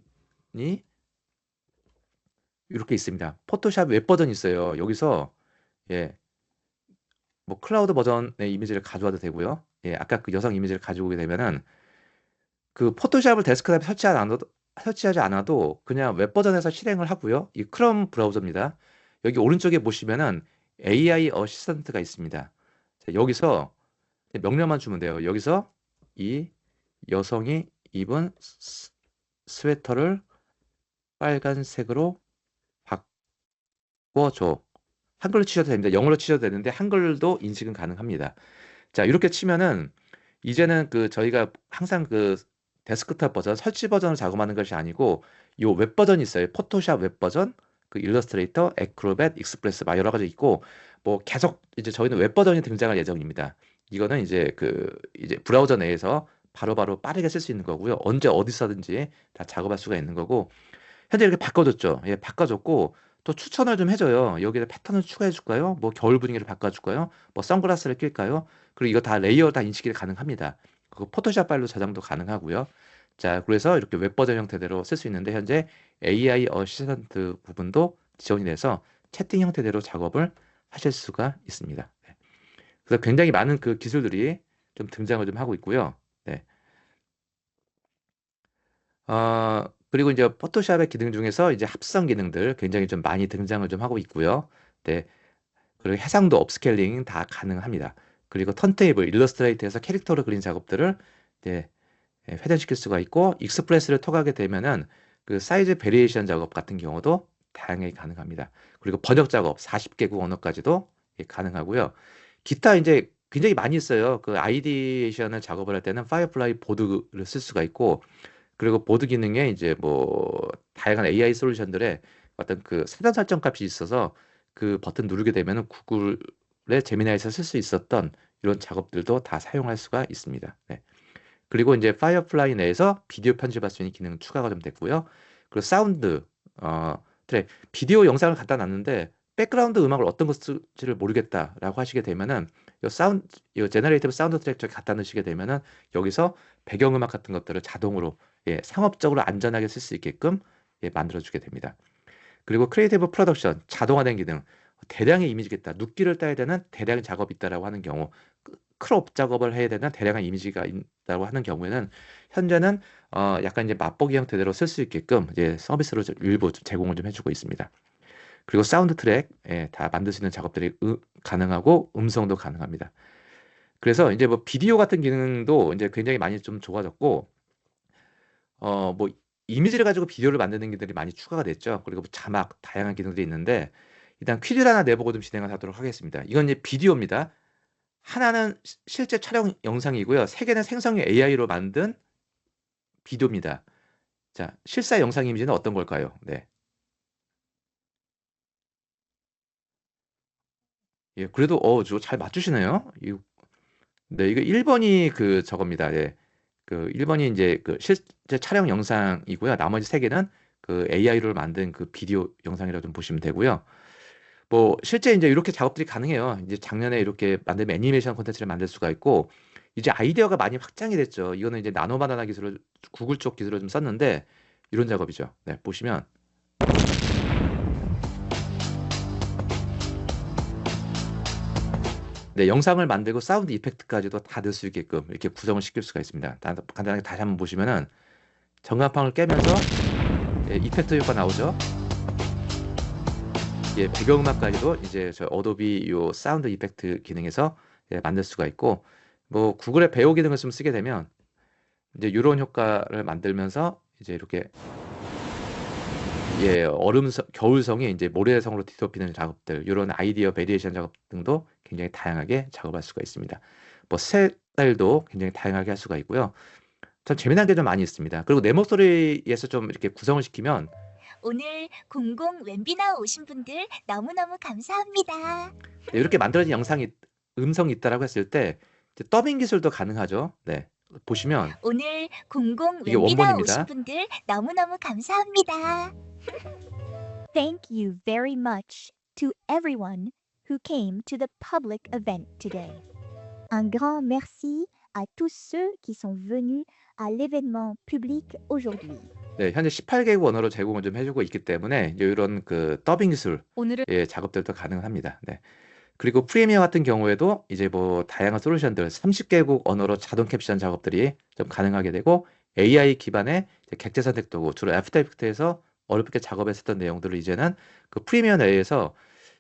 이렇게 있습니다. 포토샵 웹 버전이 있어요. 여기서 예, 뭐 클라우드 버전의 이미지를 가져와도 되고요. 예, 아까 그 여성 이미지를 가지고 오게 되면은 그 포토샵을 데스크탑에 설치하지 않아도 그냥 웹 버전에서 실행을 하고요. 이 크롬 브라우저입니다. 여기 오른쪽에 보시면은 AI 어시스턴트가 있습니다. 자, 여기서 명령만 주면 돼요. 여기서 이 여성이 입은 스웨터를 빨간색으로 바꿔줘. 한글로 치셔도 됩니다. 영어로 치셔도 되는데 한글도 인식은 가능합니다. 자, 이렇게 치면은 이제는 그 저희가 항상 그 데스크탑 버전, 설치 버전을 작업하는 것이 아니고 요 웹 버전이 있어요. 포토샵 웹 버전, 그 일러스트레이터, 애크로벳, 익스프레스 막 여러 가지 있고 뭐 계속 이제 저희는 웹 버전이 등장할 예정입니다. 이거는 이제 그 이제 브라우저 내에서 바로바로 빠르게 쓸 수 있는 거고요. 언제 어디서든지 다 작업할 수가 있는 거고, 현재 이렇게 바꿔줬죠. 예, 바꿔줬고 또 추천을 좀 해줘요. 여기에 패턴을 추가해 줄까요? 뭐 겨울 분위기를 바꿔줄까요? 뭐 선글라스를 낄까요? 그리고 이거 다 레이어 다 인식이 가능합니다. 그 포토샵 파일로 저장도 가능하고요. 자, 그래서 이렇게 웹 버전 형태대로 쓸 수 있는데 현재 AI 어시스턴트 부분도 지원이 돼서 채팅 형태대로 작업을 하실 수가 있습니다. 네. 그래서 굉장히 많은 그 기술들이 좀 등장을 좀 하고 있고요. 네. 그리고 이제 포토샵의 기능 중에서 이제 합성 기능들 굉장히 좀 많이 등장을 좀 하고 있고요. 네. 그리고 해상도 업스케일링 다 가능합니다. 그리고 턴테이블, 일러스트레이터에서 캐릭터를 그린 작업들을 이제 회전시킬 수가 있고, 익스프레스를 통하게 되면은 그 사이즈 베리에이션 작업 같은 경우도 다양하게 가능합니다. 그리고 번역 작업 40개국 언어까지도 가능하고요. 기타 이제 굉장히 많이 있어요. 그 아이디에이션을 작업을 할 때는 파이어플라이 보드를 쓸 수가 있고, 그리고 보드 기능에 이제 뭐 다양한 AI 솔루션들의 어떤 그 사전 설정 값이 있어서 그 버튼 누르게 되면은 구글의 제미나이에서 쓸 수 있었던 이런 작업들도 다 사용할 수가 있습니다. 네. 그리고 이제 파이어플라이 내에서 비디오 편집할 수 있는 기능 추가가 좀 됐고요. 그리고 사운드, 트랙, 비디오 영상을 갖다 놨는데 백그라운드 음악을 어떤 거 쓸지를 모르겠다라고 하시게 되면은 요 제너레이티브 사운드 트랙 쪽에 갖다 넣으시게 되면은 여기서 배경음악 같은 것들을 자동으로 상업적으로 안전하게 쓸 수 있게끔 만들어주게 됩니다. 그리고 크리에이티브 프로덕션, 자동화된 기능, 대량의 이미지겠다, 눕기를 따야 되는 대량의 작업이 있다라고 하는 경우, 크롭 작업을 해야 되는 대량의 이미지가 있다고 하는 경우에는 현재는 약간 이제 맛보기 형태대로 쓸 수 있게끔 이제 서비스로 일부 좀 제공을 좀 해주고 있습니다. 그리고 사운드 트랙 다 만들 수 있는 작업들이 가능하고 음성도 가능합니다. 그래서 이제 뭐 비디오 같은 기능도 이제 굉장히 많이 좀 좋아졌고, 뭐 이미지를 가지고 비디오를 만드는 기능들이 많이 추가가 됐죠. 그리고 뭐 자막 다양한 기능들이 있는데 일단 퀴즈를 하나 내보고 좀 진행을 하도록 하겠습니다. 이건 이제 비디오입니다. 하나는 실제 촬영 영상이고요. 세 개는 생성형 AI로 만든 비디오입니다. 자, 실사 영상 이미지는 어떤 걸까요? 네. 예, 그래도 저잘 맞추시네요. 네, 이거 1번이 그 저겁니다. 예. 그 1번이 이제 그 실제 촬영 영상이고요. 나머지 3개는 그 AI로 만든 그 비디오 영상이라고 좀 보시면 되고요. 뭐 실제 이제 이렇게 작업들이 가능해요. 이제 작년에 이렇게 만든 애니메이션 콘텐츠를 만들 수가 있고 이제 아이디어가 많이 확장이 됐죠. 이거는 이제 나노 바나나 기술을 구글 쪽 기술을 좀 썼는데 이런 작업이죠. 네, 보시면 네, 영상을 만들고 사운드 이펙트까지도 다 넣을 수 있게끔 이렇게 구성을 시킬 수가 있습니다. 간단하게 다시 한번 보시면은 전광판을 깨면서 예, 이펙트 효과 나오죠. 예, 배경음악까지도 이제 저 어도비 요 사운드 이펙트 기능에서 예, 만들 수가 있고 뭐 구글의 배우 기능을 좀 쓰게 되면 이제 이런 효과를 만들면서 이제 이렇게 예, 겨울성이 이제 모래성으로 뒤덮이는 작업들, 이런 아이디어 베리에이션 작업 등도 굉장히 다양하게 작업할 수가 있습니다. 뭐 색깔도 굉장히 다양하게 할 수가 있고요. 참 재미난 게 좀 많이 있습니다. 그리고 내 목소리에서 좀 이렇게 구성을 시키면 오늘 공공 웹비나 오신 분들 너무너무 감사합니다. 네, 이렇게 만들어진 영상이 음성이 있다라고 했을 때 이제 더빙 기술도 가능하죠. 네, 보시면 오늘 공공 이게 웹비나 원본입니다. 오신 분들 너무너무 감사합니다. Thank you very much to everyone who came to the public event today. Un grand merci à tous ceux qui sont venus à l'événement public aujourd'hui. 네, 현재 18개국 언어로 제공을 좀 해주고 있기 때문에 이런 그 더빙 기술 오늘은 예, 작업들도 가능합니다. 네. 그리고 프리미어 같은 경우에도 이제 뭐 다양한 솔루션들 30개국 언어로 자동 캡션 작업들이 좀 가능하게 되고 AI 기반의 이제 객체 선택 도구 주로 애프터 이펙트에서 어렵게 작업했었던 내용들을 이제는 그 프리미어 내에서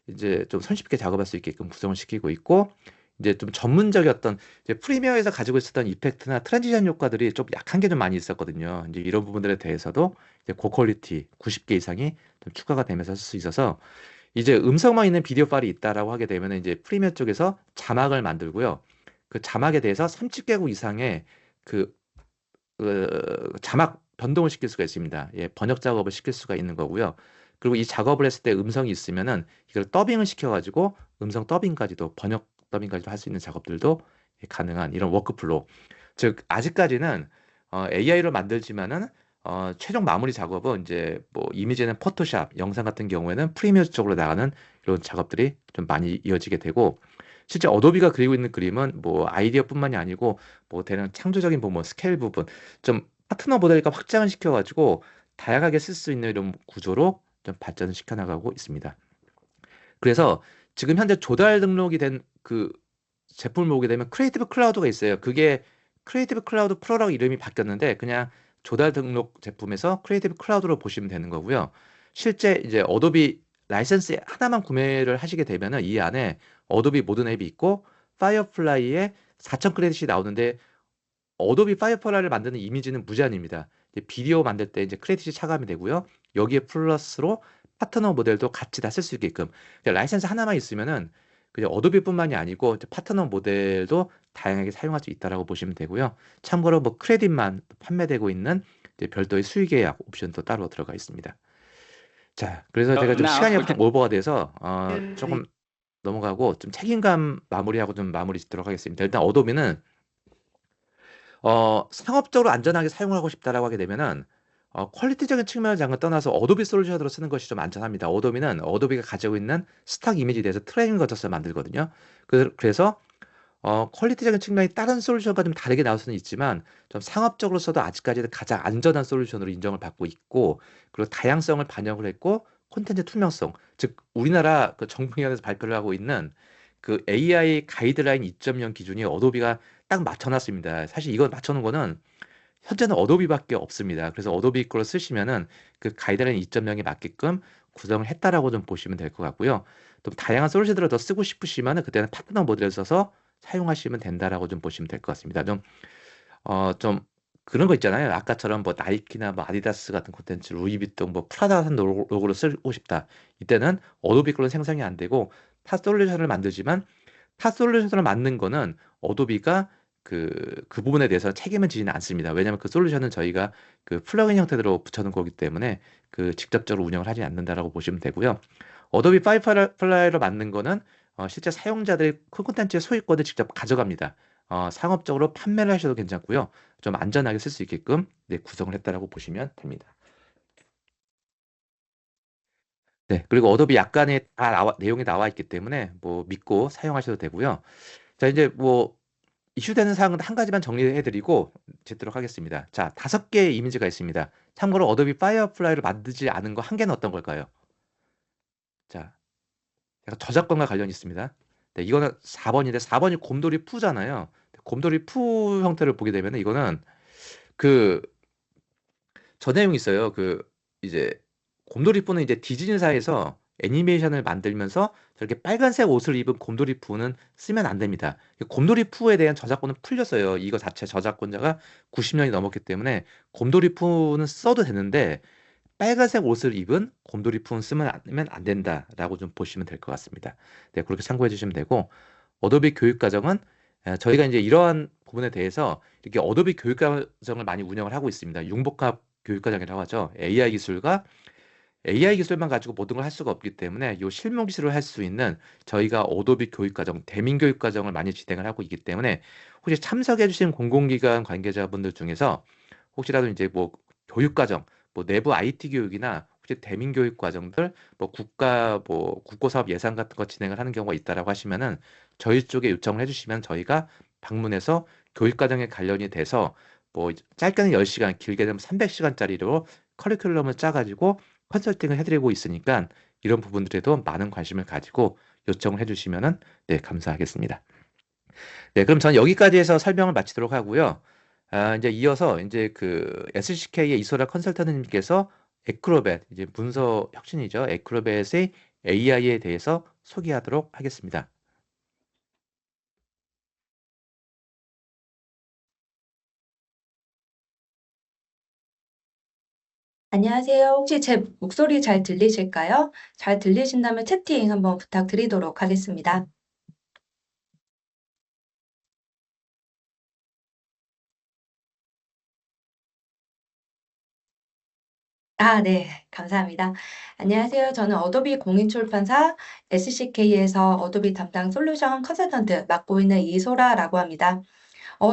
이제 좀 손쉽게 작업할 수 있게끔 구성을 시키고 있고 이제 좀 전문적이었던 이제 프리미어에서 가지고 있었던 이펙트나 트랜지션 효과들이 좀 약한 게 좀 많이 있었거든요. 이제 이런 부분들에 대해서도 이제 고퀄리티 90개 이상이 좀 추가가 되면서 쓸 수 있어서 이제 음성만 있는 비디오 파일이 있다라고 하게 되면 이제 프리미어 쪽에서 자막을 만들고요. 그 자막에 대해서 30개국 이상의 그, 자막 변동을 시킬 수가 있습니다. 예, 번역 작업을 시킬 수가 있는 거고요. 그리고 이 작업을 했을 때 음성이 있으면은 이걸 더빙을 시켜가지고 음성 더빙까지도 번역 더빙까지도 할 수 있는 작업들도 가능한 이런 워크플로우. 즉 아직까지는 AI로 만들지만은 최종 마무리 작업은 이제 뭐 이미지는 포토샵, 영상 같은 경우에는 프리미어 쪽으로 나가는 이런 작업들이 좀 많이 이어지게 되고 실제 어도비가 그리고 있는 그림은 뭐 아이디어뿐만이 아니고 뭐 대략 창조적인 부분, 스케일 부분 좀 파트너 모델과 확장을 시켜가지고 다양하게 쓸 수 있는 이런 구조로 좀 발전을 시켜나가고 있습니다. 그래서 지금 현재 조달 등록이 된 그 제품을 보게 되면 크리에이티브 클라우드가 있어요. 그게 크리에이티브 클라우드 프로라고 이름이 바뀌었는데 그냥 조달 등록 제품에서 크리에이티브 클라우드로 보시면 되는 거고요. 실제 이제 어도비 라이센스 하나만 구매를 하시게 되면은 이 안에 어도비 모든 앱이 있고 파이어플라이에 4,000 크레딧이 나오는데 어도비 파이어플라이를 만드는 이미지는 무제한입니다. 이제 비디오 만들 때 이제 크레딧이 차감이 되고요. 여기에 플러스로 파트너 모델도 같이 다 쓸 수 있게끔 그러니까 라이센스 하나만 있으면은 그냥 어도비뿐만이 아니고 이제 파트너 모델도 다양하게 사용할 수 있다라고 보시면 되고요. 참고로 뭐 크레딧만 판매되고 있는 이제 별도의 수익 계약 옵션도 따로 들어가 있습니다. 자, 그래서 제가 좀 now 시간이 we can- 오버가 돼서 조금 넘어가고 좀 책임감 마무리하고 좀 마무리 짓도록 하겠습니다. 일단 어도비는 상업적으로 안전하게 사용하고 싶다라고 하게 되면은 퀄리티적인 측면을 잠깐 떠나서 어도비 솔루션으로 쓰는 것이 좀 안전합니다. 어도비는 어도비가 가지고 있는 스탁 이미지에 대해서 트레이닝 거쳐서 만들거든요. 그래서 퀄리티적인 측면이 다른 솔루션과 좀 다르게 나올 수는 있지만 좀 상업적으로 써도 아직까지는 가장 안전한 솔루션으로 인정을 받고 있고 그리고 다양성을 반영을 했고 콘텐츠 투명성, 즉 우리나라 그 정부기관에서 발표를 하고 있는 그 AI 가이드라인 2.0 기준이 어도비가 딱 맞춰놨습니다. 사실 이거 맞춰놓은 거는 현재는 어도비밖에 없습니다. 그래서 어도비 거를 쓰시면은 그 가이드라인 2.0에 맞게끔 구성을 했다라고 좀 보시면 될 것 같고요. 또 다양한 솔루션들을 더 쓰고 싶으시면은 그때는 파트너 모델을 써서 사용하시면 된다라고 좀 보시면 될 것 같습니다. 좀 그런 거 있잖아요. 아까처럼 뭐 나이키나 뭐 아디다스 같은 콘텐츠, 루이비통, 뭐 프라다 같은 로고를 쓰고 싶다. 이때는 어도비 거는 생성이 안 되고 타 솔루션을 만들지만 타 솔루션을 만든 거는 어도비가 그 부분에 대해서 책임을 지지는 않습니다. 왜냐하면 그 솔루션은 저희가 그 플러그인 형태로 붙여놓은 거기 때문에 그 직접적으로 운영을 하지 않는다라고 보시면 되고요. 어도비 파이어플라이로 만든 거는 실제 사용자들이 그 콘텐츠의 소유권을 직접 가져갑니다. 상업적으로 판매를 하셔도 괜찮고요. 좀 안전하게 쓸 수 있게끔 네, 구성을 했다라고 보시면 됩니다. 네, 그리고 어도비 약관에 다 내용이 나와 있기 때문에 뭐 믿고 사용하셔도 되고요. 자, 이제 뭐 이슈되는 사항은 한 가지만 정리해드리고 짓도록 하겠습니다. 자, 5개의 이미지가 있습니다. 참고로 어도비 파이어플라이를 만들지 않은 거 한 개는 어떤 걸까요? 자, 약간 저작권과 관련이 있습니다. 네, 이거는 4번인데 4번이 곰돌이 푸잖아요. 곰돌이 푸 형태를 보게 되면 이거는 그 저 내용이 있어요. 그 이제 곰돌이 푸는 이제 디즈니사에서 애니메이션을 만들면서 저렇게 빨간색 옷을 입은 곰돌이 푸는 쓰면 안 됩니다. 곰돌이 푸에 대한 저작권은 풀렸어요. 이거 자체 저작권자가 90년이 넘었기 때문에 곰돌이 푸는 써도 되는데 빨간색 옷을 입은 곰돌이 푸는 쓰면 안 된다라고 좀 보시면 될 것 같습니다. 네, 그렇게 참고해 주시면 되고 어도비 교육과정은 저희가 이제 이러한 부분에 대해서 이렇게 어도비 교육과정을 많이 운영을 하고 있습니다. 융복합 교육과정이라고 하죠. AI 기술만 가지고 모든 걸 할 수가 없기 때문에 이 실무 기술을 할 수 있는 저희가 어도비 교육과정, 대민교육과정을 많이 진행을 하고 있기 때문에 혹시 참석해 주신 공공기관 관계자분들 중에서 혹시라도 이제 뭐 교육과정, 뭐 내부 IT 교육이나 혹시 대민교육 과정들, 뭐 국고사업 예산 같은 거 진행을 하는 경우가 있다라고 하시면은 저희 쪽에 요청을 해주시면 저희가 방문해서 교육 과정에 관련이 돼서 뭐 짧게는 10시간, 길게 되면 300시간짜리로 커리큘럼을 짜가지고 컨설팅을 해드리고 있으니까 이런 부분들에도 많은 관심을 가지고 요청을 해주시면은 네, 감사하겠습니다. 네, 그럼 저는 여기까지 해서 설명을 마치도록 하고요. 이제 이어서 이제 그 SCK의 이소라 컨설턴트님께서 에크로벳, 이제 문서 혁신이죠. 에크로벳의 AI에 대해서 소개하도록 하겠습니다. 안녕하세요. 혹시 제 목소리 잘 들리실까요? 잘 들리신다면 채팅 한번 부탁드리도록 하겠습니다. 네. 감사합니다. 안녕하세요. 저는 어도비 공인출판사 SCK에서 어도비 담당 솔루션 컨설턴트 맡고 있는 이소라라고 합니다.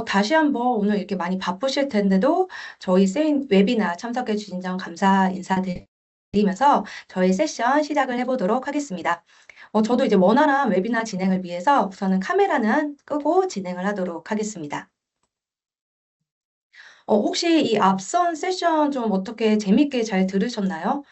다시 한번 오늘 이렇게 많이 바쁘실 텐데도 저희 웨비나 참석해 주신 점 감사 인사드리면서 저희 세션 시작을 해보도록 하겠습니다. 저도 이제 원활한 웨비나 진행을 위해서 우선은 카메라는 끄고 진행을 하도록 하겠습니다. 혹시 이 앞선 세션 좀 어떻게 재밌게 잘 들으셨나요?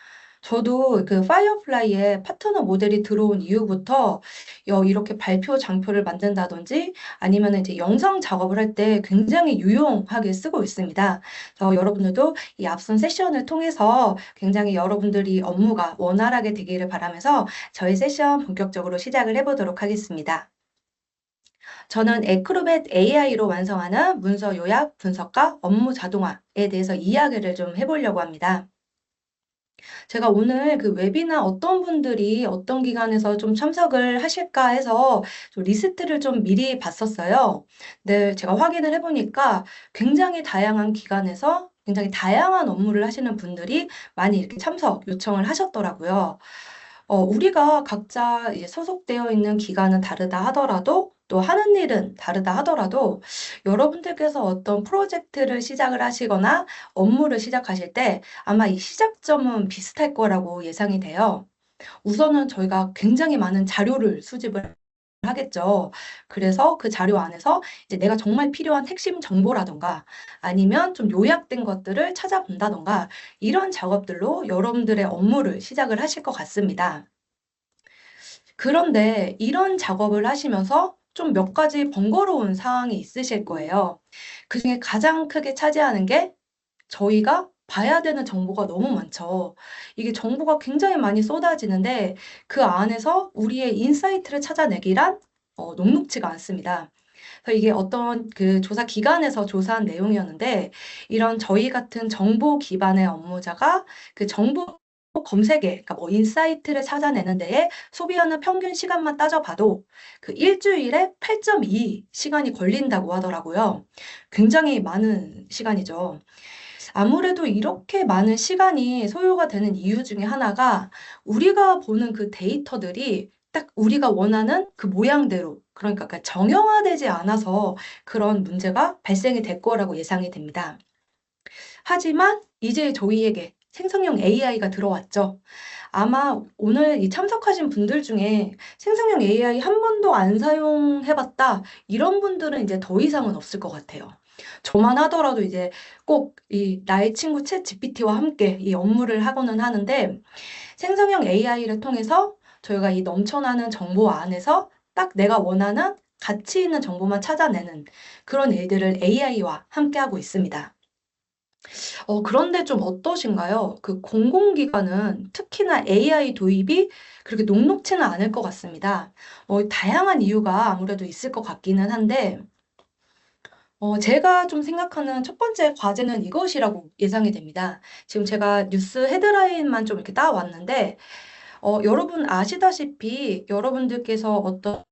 저도 그 파이어플라이에 파트너 모델이 들어온 이후부터 이렇게 발표 장표를 만든다든지 아니면 이제 영상 작업을 할 때 굉장히 유용하게 쓰고 있습니다. 그래서 여러분들도 이 앞선 세션을 통해서 굉장히 여러분들이 업무가 원활하게 되기를 바라면서 저희 세션 본격적으로 시작을 해보도록 하겠습니다. 저는 에크로벳 AI로 완성하는 문서 요약, 분석과 업무 자동화에 대해서 이야기를 좀 해보려고 합니다. 제가 오늘 그 웨비나 어떤 분들이 어떤 기관에서 좀 참석을 하실까 해서 좀 리스트를 좀 미리 봤었어요. 네, 제가 확인을 해보니까 굉장히 다양한 기관에서 굉장히 다양한 업무를 하시는 분들이 많이 이렇게 참석 요청을 하셨더라고요. 우리가 각자 이제 소속되어 있는 기관은 다르다 하더라도 또 하는 일은 다르다 하더라도 여러분들께서 어떤 프로젝트를 시작을 하시거나 업무를 시작하실 때 아마 이 시작점은 비슷할 거라고 예상이 돼요. 우선은 저희가 굉장히 많은 자료를 수집을 하겠죠. 그래서 그 자료 안에서 이제 내가 정말 필요한 핵심 정보라던가 아니면 좀 요약된 것들을 찾아본다던가 이런 작업들로 여러분들의 업무를 시작을 하실 것 같습니다. 그런데 이런 작업을 하시면서 좀 몇 가지 번거로운 사항이 있으실 거예요. 그중에 가장 크게 차지하는 게 저희가 봐야 되는 정보가 너무 많죠. 이게 정보가 굉장히 많이 쏟아지는데 그 안에서 우리의 인사이트를 찾아내기란 녹록지가 않습니다. 그래서 이게 어떤 그 조사 기관에서 조사한 내용이었는데 이런 저희 같은 정보 기반의 업무자가 그 정보 검색에, 그러니까 뭐 인사이트를 찾아내는 데에 소비하는 평균 시간만 따져봐도 그 일주일에 8.2 시간이 걸린다고 하더라고요. 굉장히 많은 시간이죠. 아무래도 이렇게 많은 시간이 소요가 되는 이유 중에 하나가 우리가 보는 그 데이터들이 딱 우리가 원하는 그 모양대로, 그러니까 정형화되지 않아서 그런 문제가 발생이 될 거라고 예상이 됩니다. 하지만 이제 저희에게 생성형 AI가 들어왔죠. 아마 오늘 이 참석하신 분들 중에 생성형 AI 한 번도 안 사용해봤다, 이런 분들은 이제 더 이상은 없을 것 같아요. 저만 하더라도 이제 꼭 이 나의 친구 챗 GPT와 함께 이 업무를 하고는 하는데, 생성형 AI를 통해서 저희가 이 넘쳐나는 정보 안에서 딱 내가 원하는 가치 있는 정보만 찾아내는 그런 일들을 AI와 함께 하고 있습니다. 그런데 좀 어떠신가요? 그 공공기관은 특히나 AI 도입이 그렇게 녹록지는 않을 것 같습니다. 다양한 이유가 아무래도 있을 것 같기는 한데, 제가 좀 생각하는 첫 번째 과제는 이것이라고 예상이 됩니다. 지금 제가 뉴스 헤드라인만 좀 이렇게 따왔는데, 여러분 아시다시피 여러분들께서 어떤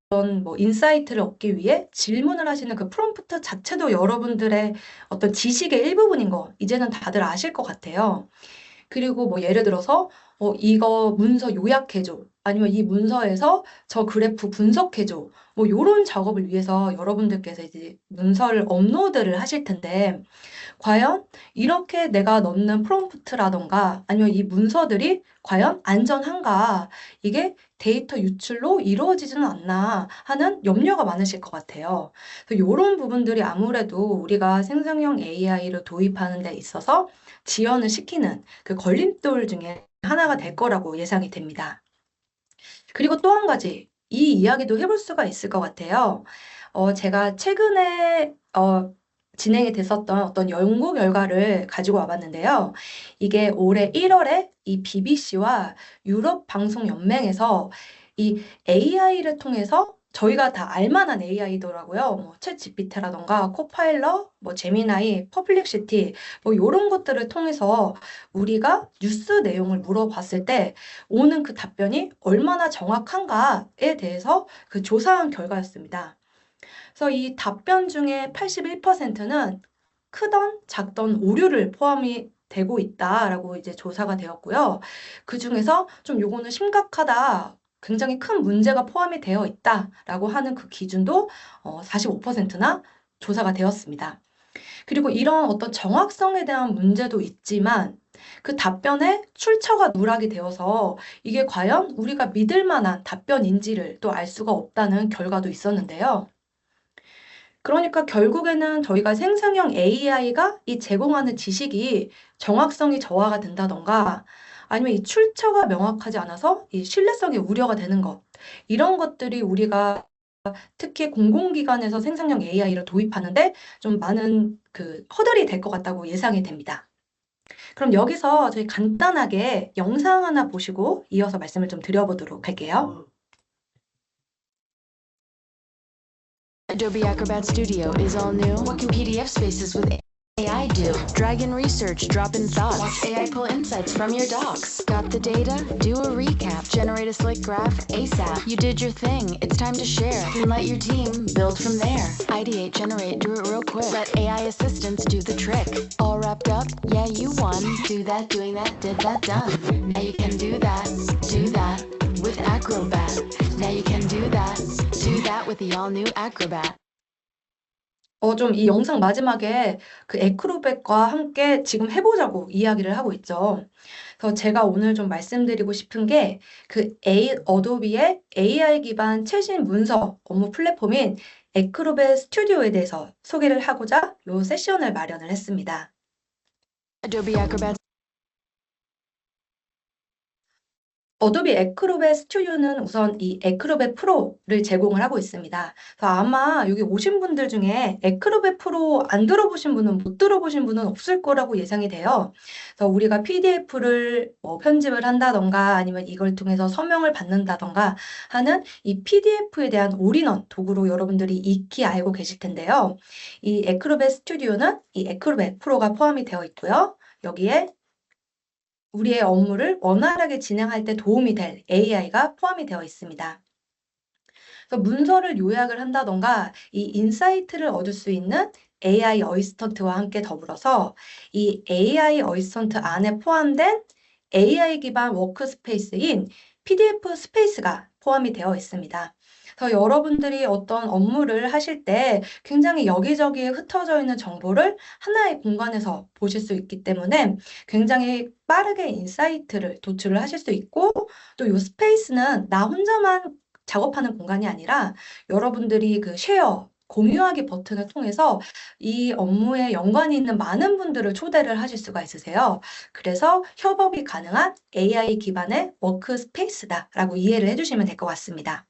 뭐 인사이트를 얻기 위해 질문을 하시는 그 프롬프트 자체도 여러분들의 어떤 지식의 일부분인 거 이제는 다들 아실 것 같아요. 그리고 뭐 예를 들어서 이거 문서 요약해줘. 아니면 이 문서에서 저 그래프 분석해줘. 뭐 요런 작업을 위해서 여러분들께서 이제 문서를 업로드를 하실 텐데, 과연 이렇게 내가 넣는 프롬프트라던가 아니면 이 문서들이 과연 안전한가, 이게 데이터 유출로 이루어지지는 않나 하는 염려가 많으실 것 같아요. 그래서 이런 부분들이 아무래도 우리가 생성형 AI를 도입하는 데 있어서 지연을 시키는 그 걸림돌 중에 하나가 될 거라고 예상이 됩니다. 그리고 또 한 가지, 이 이야기도 해볼 수가 있을 것 같아요. 제가 최근에 진행이 됐었던 어떤 연구 결과를 가지고 와봤는데요. 이게 올해 1월에 이 BBC와 유럽 방송 연맹에서 이 AI를 통해서 저희가 다 알만한 AI더라고요. 뭐 챗GPT라던가 코파일럿, 뭐 제미나이, 퍼플렉시티, 뭐 이런 것들을 통해서 우리가 뉴스 내용을 물어봤을 때 오는 그 답변이 얼마나 정확한가에 대해서 그 조사한 결과였습니다. 그래서 이 답변 중에 81%는 크던 작던 오류를 포함이 되고 있다라고 이제 조사가 되었고요. 그 중에서 좀 요거는 심각하다, 굉장히 큰 문제가 포함이 되어 있다라고 하는 그 기준도 45%나 조사가 되었습니다. 그리고 이런 어떤 정확성에 대한 문제도 있지만 그 답변에 출처가 누락이 되어서 이게 과연 우리가 믿을 만한 답변인지를 또 알 수가 없다는 결과도 있었는데요. 그러니까 결국에는 저희가 생성형 AI가 이 제공하는 지식이 정확성이 저하가 된다던가 아니면 이 출처가 명확하지 않아서 이 신뢰성이 우려가 되는 것, 이런 것들이 우리가 특히 공공기관에서 생성형 AI를 도입하는데 좀 많은 그 허들이 될 것 같다고 예상이 됩니다. 그럼 여기서 저희 간단하게 영상 하나 보시고 이어서 말씀을 좀 드려보도록 할게요. Adobe Acrobat Studio is all new. What can PDF spaces with AI do? Drag in research, drop in thoughts. Watch AI pull insights from your docs. Got the data? Do a recap. Generate a slick graph ASAP. You did your thing. It's time to share. Then let your team build from there. Ideate, generate, do it real quick. Let AI assistants do the trick. All wrapped up? Yeah, you won. Do that, doing that, did that, done. Now you can do that with Acrobat. Now you can do that with the all-new Acrobat. 좀 이 영상 마지막에 그 에크로백과 함께 지금 해보자고 이야기를 하고 있죠. 그래서 제가 오늘 좀 말씀드리고 싶은 게 그 어도비의 AI 기반 최신 문서 업무 플랫폼인 에크로벳 스튜디오에 대해서 소개를 하고자 이 세션을 마련을 했습니다. Adobe Acrobat 어도비 에크로벳 스튜디오는 우선 이 에크로벳 프로를 제공을 하고 있습니다. 그래서 아마 여기 오신 분들 중에 에크로벳 프로 안 들어보신 분은, 못 들어보신 분은 없을 거라고 예상이 돼요. 그래서 우리가 PDF를 편집을 한다던가 아니면 이걸 통해서 서명을 받는다던가 하는 이 PDF에 대한 올인원 도구로 여러분들이 익히 알고 계실 텐데요. 이 에크로벳 스튜디오는 이 에크로벳 프로가 포함이 되어 있고요. 여기에 우리의 업무를 원활하게 진행할 때 도움이 될 AI가 포함이 되어 있습니다. 그래서 문서를 요약을 한다던가 이 인사이트를 얻을 수 있는 AI 어시스턴트와 함께 더불어서 이 AI 어시스턴트 안에 포함된 AI 기반 워크스페이스인 PDF 스페이스가 포함이 되어 있습니다. 그래서 여러분들이 어떤 업무를 하실 때 굉장히 여기저기에 흩어져 있는 정보를 하나의 공간에서 보실 수 있기 때문에 굉장히 빠르게 인사이트를 도출을 하실 수 있고, 또 이 스페이스는 나 혼자만 작업하는 공간이 아니라 여러분들이 그 쉐어, 공유하기 버튼을 통해서 이 업무에 연관이 있는 많은 분들을 초대를 하실 수가 있으세요. 그래서 협업이 가능한 AI 기반의 워크스페이스다라고 이해를 해주시면 될 것 같습니다.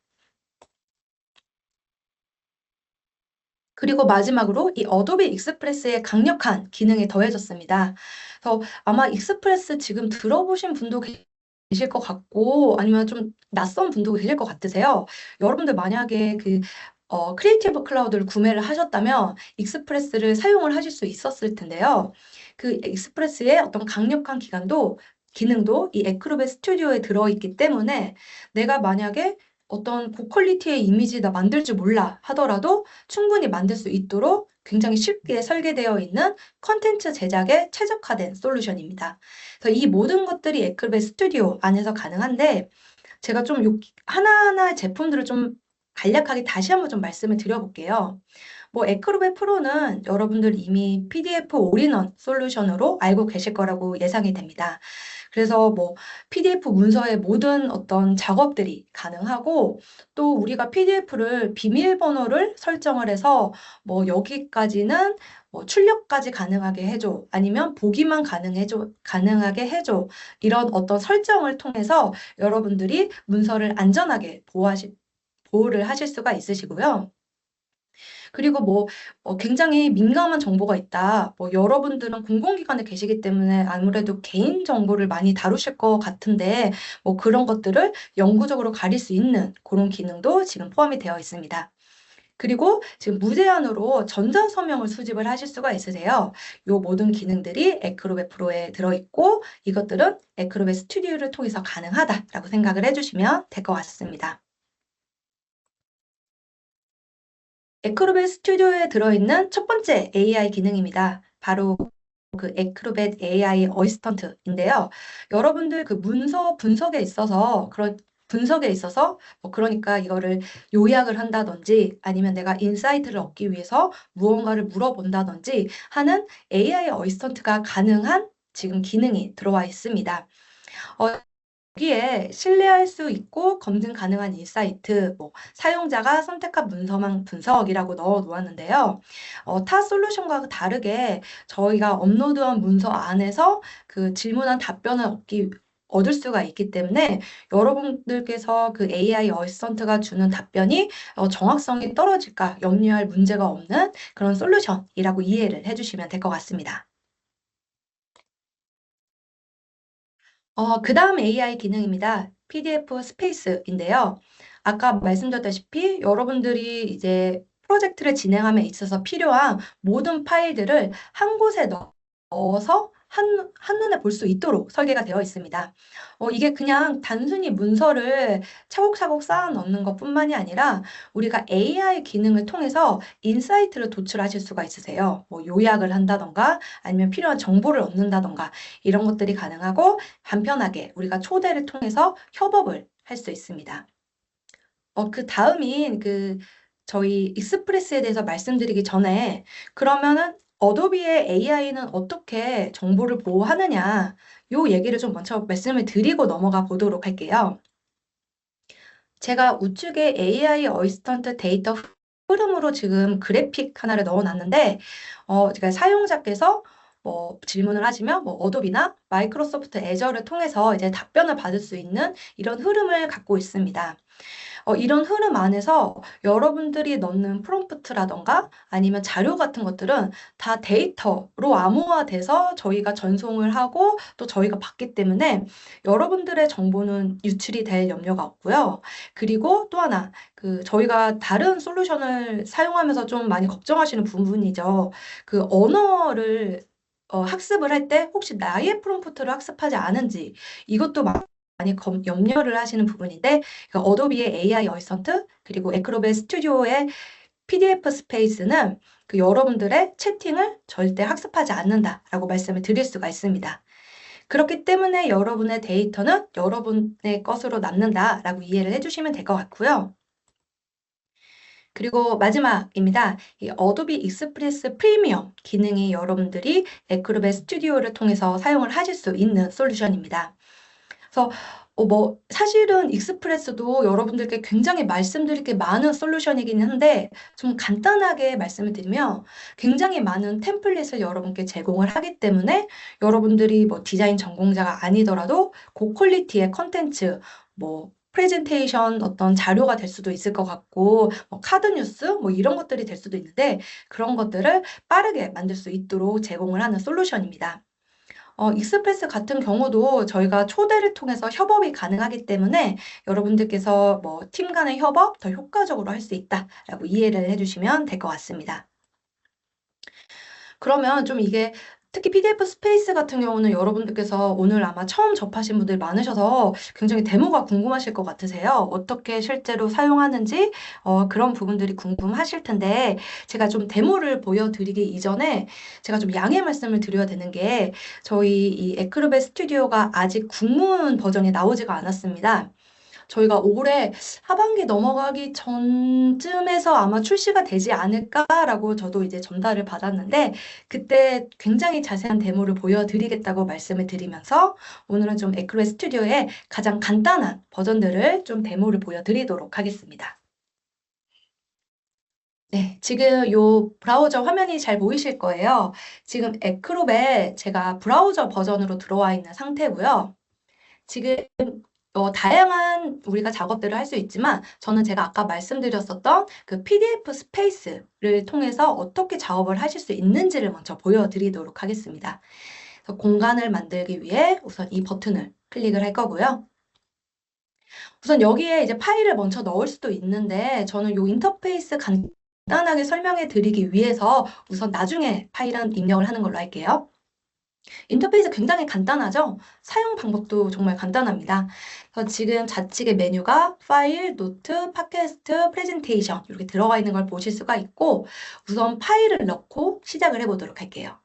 그리고 마지막으로 이 어도비 익스프레스의 강력한 기능이 더해졌습니다. 그래서 아마 익스프레스 지금 들어보신 분도 계실 것 같고, 아니면 좀 낯선 분도 계실 것 같으세요. 여러분들 만약에 크리에이티브 클라우드를 구매를 하셨다면 익스프레스를 사용을 하실 수 있었을 텐데요. 그 익스프레스의 어떤 강력한 기능도 이 애크로벳 스튜디오에 들어있기 때문에 내가 만약에 어떤 고퀄리티의 이미지 나 만들 줄 몰라 하더라도 충분히 만들 수 있도록 굉장히 쉽게 설계되어 있는 컨텐츠 제작에 최적화된 솔루션입니다. 그래서 이 모든 것들이 애크로벳 스튜디오 안에서 가능한데, 제가 좀 하나하나의 제품들을 좀 간략하게 다시 한번 좀 말씀을 드려볼게요. 애크로벳 프로는 여러분들 이미 PDF 올인원 솔루션으로 알고 계실 거라고 예상이 됩니다. 그래서 PDF 문서의 모든 어떤 작업들이 가능하고, 또 우리가 PDF를 비밀번호를 설정을 해서 여기까지는 출력까지 가능하게 해줘, 아니면 보기만 가능하게 해줘, 이런 어떤 설정을 통해서 여러분들이 문서를 안전하게 보호를 하실 수가 있으시고요. 그리고 굉장히 민감한 정보가 있다. 여러분들은 공공기관에 계시기 때문에 아무래도 개인 정보를 많이 다루실 것 같은데, 그런 것들을 영구적으로 가릴 수 있는 그런 기능도 지금 포함이 되어 있습니다. 그리고 지금 무제한으로 전자서명을 수집을 하실 수가 있으세요. 이 모든 기능들이 애크로벳 프로에 들어있고, 이것들은 애크로벳 스튜디오를 통해서 가능하다라고 생각을 해주시면 될 것 같습니다. 애크로벳 스튜디오에 들어있는 첫 번째 AI 기능입니다. 바로 그 애크로벳 AI 어시스턴트인데요. 여러분들 그 문서 분석에 있어서 그러니까 이거를 요약을 한다든지, 아니면 내가 인사이트를 얻기 위해서 무언가를 물어본다든지 하는 AI 어시스턴트가 가능한 지금 기능이 들어와 있습니다. 여기에 신뢰할 수 있고 검증 가능한 인사이트, 사용자가 선택한 문서망 분석이라고 넣어 놓았는데요. 타 솔루션과 다르게 저희가 업로드한 문서 안에서 그 질문한 답변을 얻을 수가 있기 때문에 여러분들께서 그 AI 어시스턴트가 주는 답변이 정확성이 떨어질까 염려할 문제가 없는 그런 솔루션이라고 이해를 해주시면 될 것 같습니다. 그 다음 AI 기능입니다. PDF 스페이스인데요. 아까 말씀드렸다시피 여러분들이 이제 프로젝트를 진행함에 있어서 필요한 모든 파일들을 한 곳에 넣어서 한눈에 볼 수 있도록 설계가 되어 있습니다. 이게 그냥 단순히 문서를 차곡차곡 쌓아 넣는 것뿐만이 아니라 우리가 AI 기능을 통해서 인사이트를 도출하실 수가 있으세요. 요약을 한다던가, 아니면 필요한 정보를 얻는다던가, 이런 것들이 가능하고 간편하게 우리가 초대를 통해서 협업을 할 수 있습니다. 그 다음인 저희 익스프레스에 대해서 말씀드리기 전에, 그러면은 어도비의 AI는 어떻게 정보를 보호하느냐, 요 얘기를 좀 먼저 말씀을 드리고 넘어가 보도록 할게요. 제가 우측에 AI 어시스턴트 데이터 흐름으로 지금 그래픽 하나를 넣어놨는데, 제가 사용자께서 질문을 하시면 어도비나 마이크로소프트 애저를 통해서 이제 답변을 받을 수 있는 이런 흐름을 갖고 있습니다. 이런 흐름 안에서 여러분들이 넣는 프롬프트라던가 아니면 자료 같은 것들은 다 데이터로 암호화돼서 저희가 전송을 하고 또 저희가 받기 때문에 여러분들의 정보는 유출이 될 염려가 없고요. 그리고 또 하나, 저희가 다른 솔루션을 사용하면서 좀 많이 걱정하시는 부분이죠. 그 언어를 학습을 할 때 혹시 나의 프롬프트를 학습하지 않은지, 이것도 많이 염려를 하시는 부분인데, 어도비의 AI 어시스턴트 그리고 애크로벳 스튜디오의 PDF 스페이스는 여러분들의 채팅을 절대 학습하지 않는다라고 말씀을 드릴 수가 있습니다. 그렇기 때문에 여러분의 데이터는 여러분의 것으로 남는다라고 이해를 해주시면 될 것 같고요. 그리고 마지막입니다. 이 어도비 익스프레스 프리미엄 기능이 여러분들이 애크로벳 스튜디오를 통해서 사용을 하실 수 있는 솔루션입니다. 그래서 사실은 익스프레스도 여러분들께 굉장히 말씀드릴 게 많은 솔루션이긴 한데 좀 간단하게 말씀을 드리면 굉장히 많은 템플릿을 여러분께 제공을 하기 때문에 여러분들이 뭐 디자인 전공자가 아니더라도 고퀄리티의 컨텐츠, 뭐 프레젠테이션 어떤 자료가 될 수도 있을 것 같고 뭐 카드 뉴스 뭐 이런 것들이 될 수도 있는데 그런 것들을 빠르게 만들 수 있도록 제공을 하는 솔루션입니다. 익스프레스 같은 경우도 저희가 초대를 통해서 협업이 가능하기 때문에 여러분들께서 뭐 팀 간의 협업 더 효과적으로 할 수 있다라고 이해를 해주시면 될 것 같습니다. 그러면 좀 이게 특히 PDF 스페이스 같은 경우는 여러분들께서 오늘 아마 처음 접하신 분들 많으셔서 굉장히 데모가 궁금하실 것 같으세요. 어떻게 실제로 사용하는지 그런 부분들이 궁금하실 텐데 제가 좀 데모를 보여드리기 이전에 제가 좀 양해 말씀을 드려야 되는 게 저희 이 애크로벳 스튜디오가 아직 국문 버전이 나오지가 않았습니다. 저희가 올해 하반기 넘어가기 전쯤에서 아마 출시가 되지 않을까라고 저도 이제 전달을 받았는데 그때 굉장히 자세한 데모를 보여드리겠다고 말씀을 드리면서 오늘은 좀 애크로벳 스튜디오의 가장 간단한 버전들을 좀 데모를 보여드리도록 하겠습니다. 네, 지금 요 브라우저 화면이 잘 보이실 거예요. 지금 애크로벳 제가 브라우저 버전으로 들어와 있는 상태고요. 지금 다양한 우리가 작업들을 할 수 있지만 저는 제가 아까 말씀드렸었던 그 PDF 스페이스를 통해서 어떻게 작업을 하실 수 있는지를 먼저 보여드리도록 하겠습니다. 그래서 공간을 만들기 위해 우선 이 버튼을 클릭을 할 거고요. 우선 여기에 이제 파일을 먼저 넣을 수도 있는데 저는 이 인터페이스 간단하게 설명해 드리기 위해서 우선 나중에 파일은 입력을 하는 걸로 할게요. 인터페이스 굉장히 간단하죠? 사용 방법도 정말 간단합니다. 그래서 지금 좌측의 메뉴가 파일, 노트, 팟캐스트, 프레젠테이션 이렇게 들어가 있는 걸 보실 수가 있고 우선 파일을 넣고 시작을 해보도록 할게요.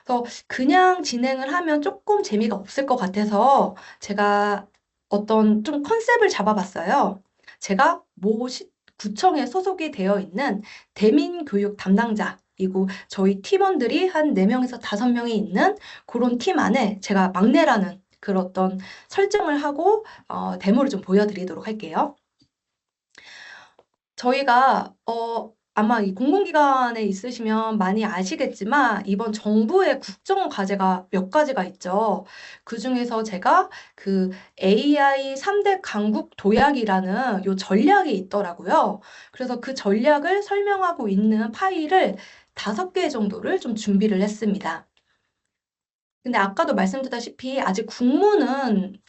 그래서 그냥 진행을 하면 조금 재미가 없을 것 같아서 제가 어떤 좀 컨셉을 잡아봤어요. 제가 구청에 소속이 되어 있는 대민교육 담당자이고 저희 팀원들이 한 4명에서 5명이 있는 그런 팀 안에 제가 막내라는 그런 어떤 설정을 하고 데모를 좀 보여드리도록 할게요. 저희가 아마 이 공공기관에 있으시면 많이 아시겠지만 이번 정부의 국정 과제가 몇 가지가 있죠. 그중에서 제가 그 AI 3대 강국 도약이라는 요 전략이 있더라고요. 그래서 그 전략을 설명하고 있는 파일을 5개 정도를 좀 준비를 했습니다. 근데 아까도 말씀드렸다시피 아직 국문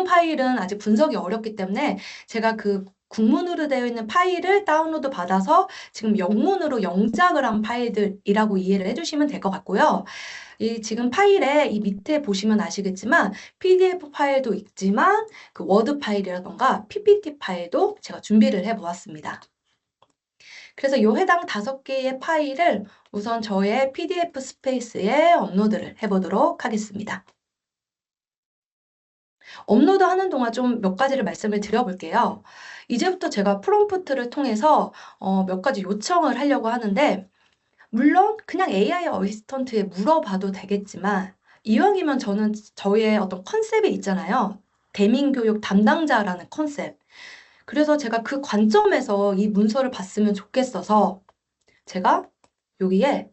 파일은 아직 분석이 어렵기 때문에 제가 그 국문으로 되어 있는 파일을 다운로드 받아서 지금 영문으로 영작을 한 파일들이라고 이해를 해주시면 될 것 같고요. 이 지금 파일에 이 밑에 보시면 아시겠지만 PDF 파일도 있지만 그 워드 파일이라던가 PPT 파일도 제가 준비를 해보았습니다. 그래서 요 해당 5개의 파일을 우선 저의 PDF 스페이스에 업로드를 해보도록 하겠습니다. 업로드하는 동안 좀 몇 가지를 말씀을 드려볼게요. 이제부터 제가 프롬프트를 통해서 몇 가지 요청을 하려고 하는데 물론 그냥 AI 어시스턴트에 물어봐도 되겠지만 이왕이면 저는 저의 어떤 컨셉이 있잖아요. 대민교육 담당자라는 컨셉. 그래서 제가 그 관점에서 이 문서를 봤으면 좋겠어서 제가 여기에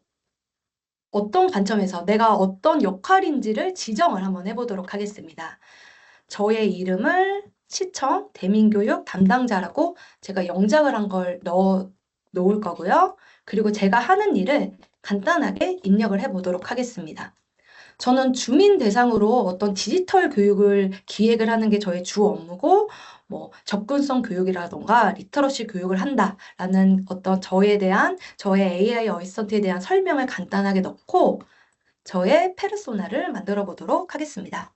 어떤 관점에서 내가 어떤 역할인지를 지정을 한번 해보도록 하겠습니다. 저의 이름을 시청 대민교육 담당자라고 제가 영작을 한 걸 놓을 거고요. 그리고 제가 하는 일을 간단하게 입력을 해보도록 하겠습니다. 저는 주민 대상으로 어떤 디지털 교육을 기획을 하는 게 저의 주 업무고 뭐 접근성 교육이라던가 리터러시 교육을 한다라는 어떤 저의 AI 어시스턴트에 대한 설명을 간단하게 넣고 저의 페르소나를 만들어 보도록 하겠습니다.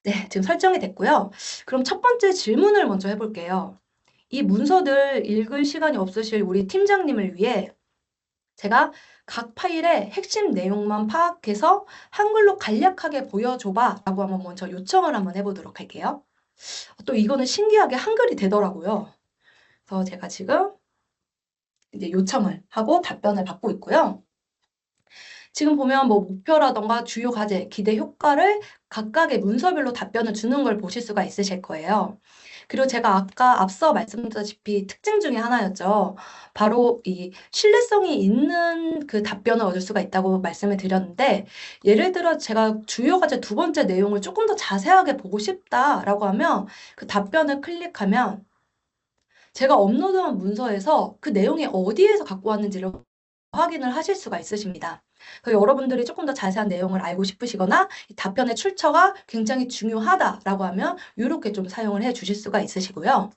네, 지금 설정이 됐고요. 그럼 첫 번째 질문을 먼저 해볼게요. 이 문서들 읽을 시간이 없으실 우리 팀장님을 위해 제가 각 파일의 핵심 내용만 파악해서 한글로 간략하게 보여줘봐 라고 한번 먼저 요청을 한번 해보도록 할게요. 또 이거는 신기하게 한글이 되더라고요. 그래서 제가 지금 이제 요청을 하고 답변을 받고 있고요. 지금 보면 뭐 목표라던가 주요 과제, 기대 효과를 각각의 문서별로 답변을 주는 걸 보실 수가 있으실 거예요. 그리고 제가 아까 앞서 말씀드렸다시피 특징 중에 하나였죠. 바로 이 신뢰성이 있는 그 답변을 얻을 수가 있다고 말씀을 드렸는데, 예를 들어 제가 주요 과제 두 번째 내용을 조금 더 자세하게 보고 싶다라고 하면 그 답변을 클릭하면 제가 업로드한 문서에서 그 내용이 어디에서 갖고 왔는지를 확인을 하실 수가 있으십니다. 그래서 여러분들이 조금 더 자세한 내용을 알고 싶으시거나 이 답변의 출처가 굉장히 중요하다라고 하면 이렇게 좀 사용을 해 주실 수가 있으시고요.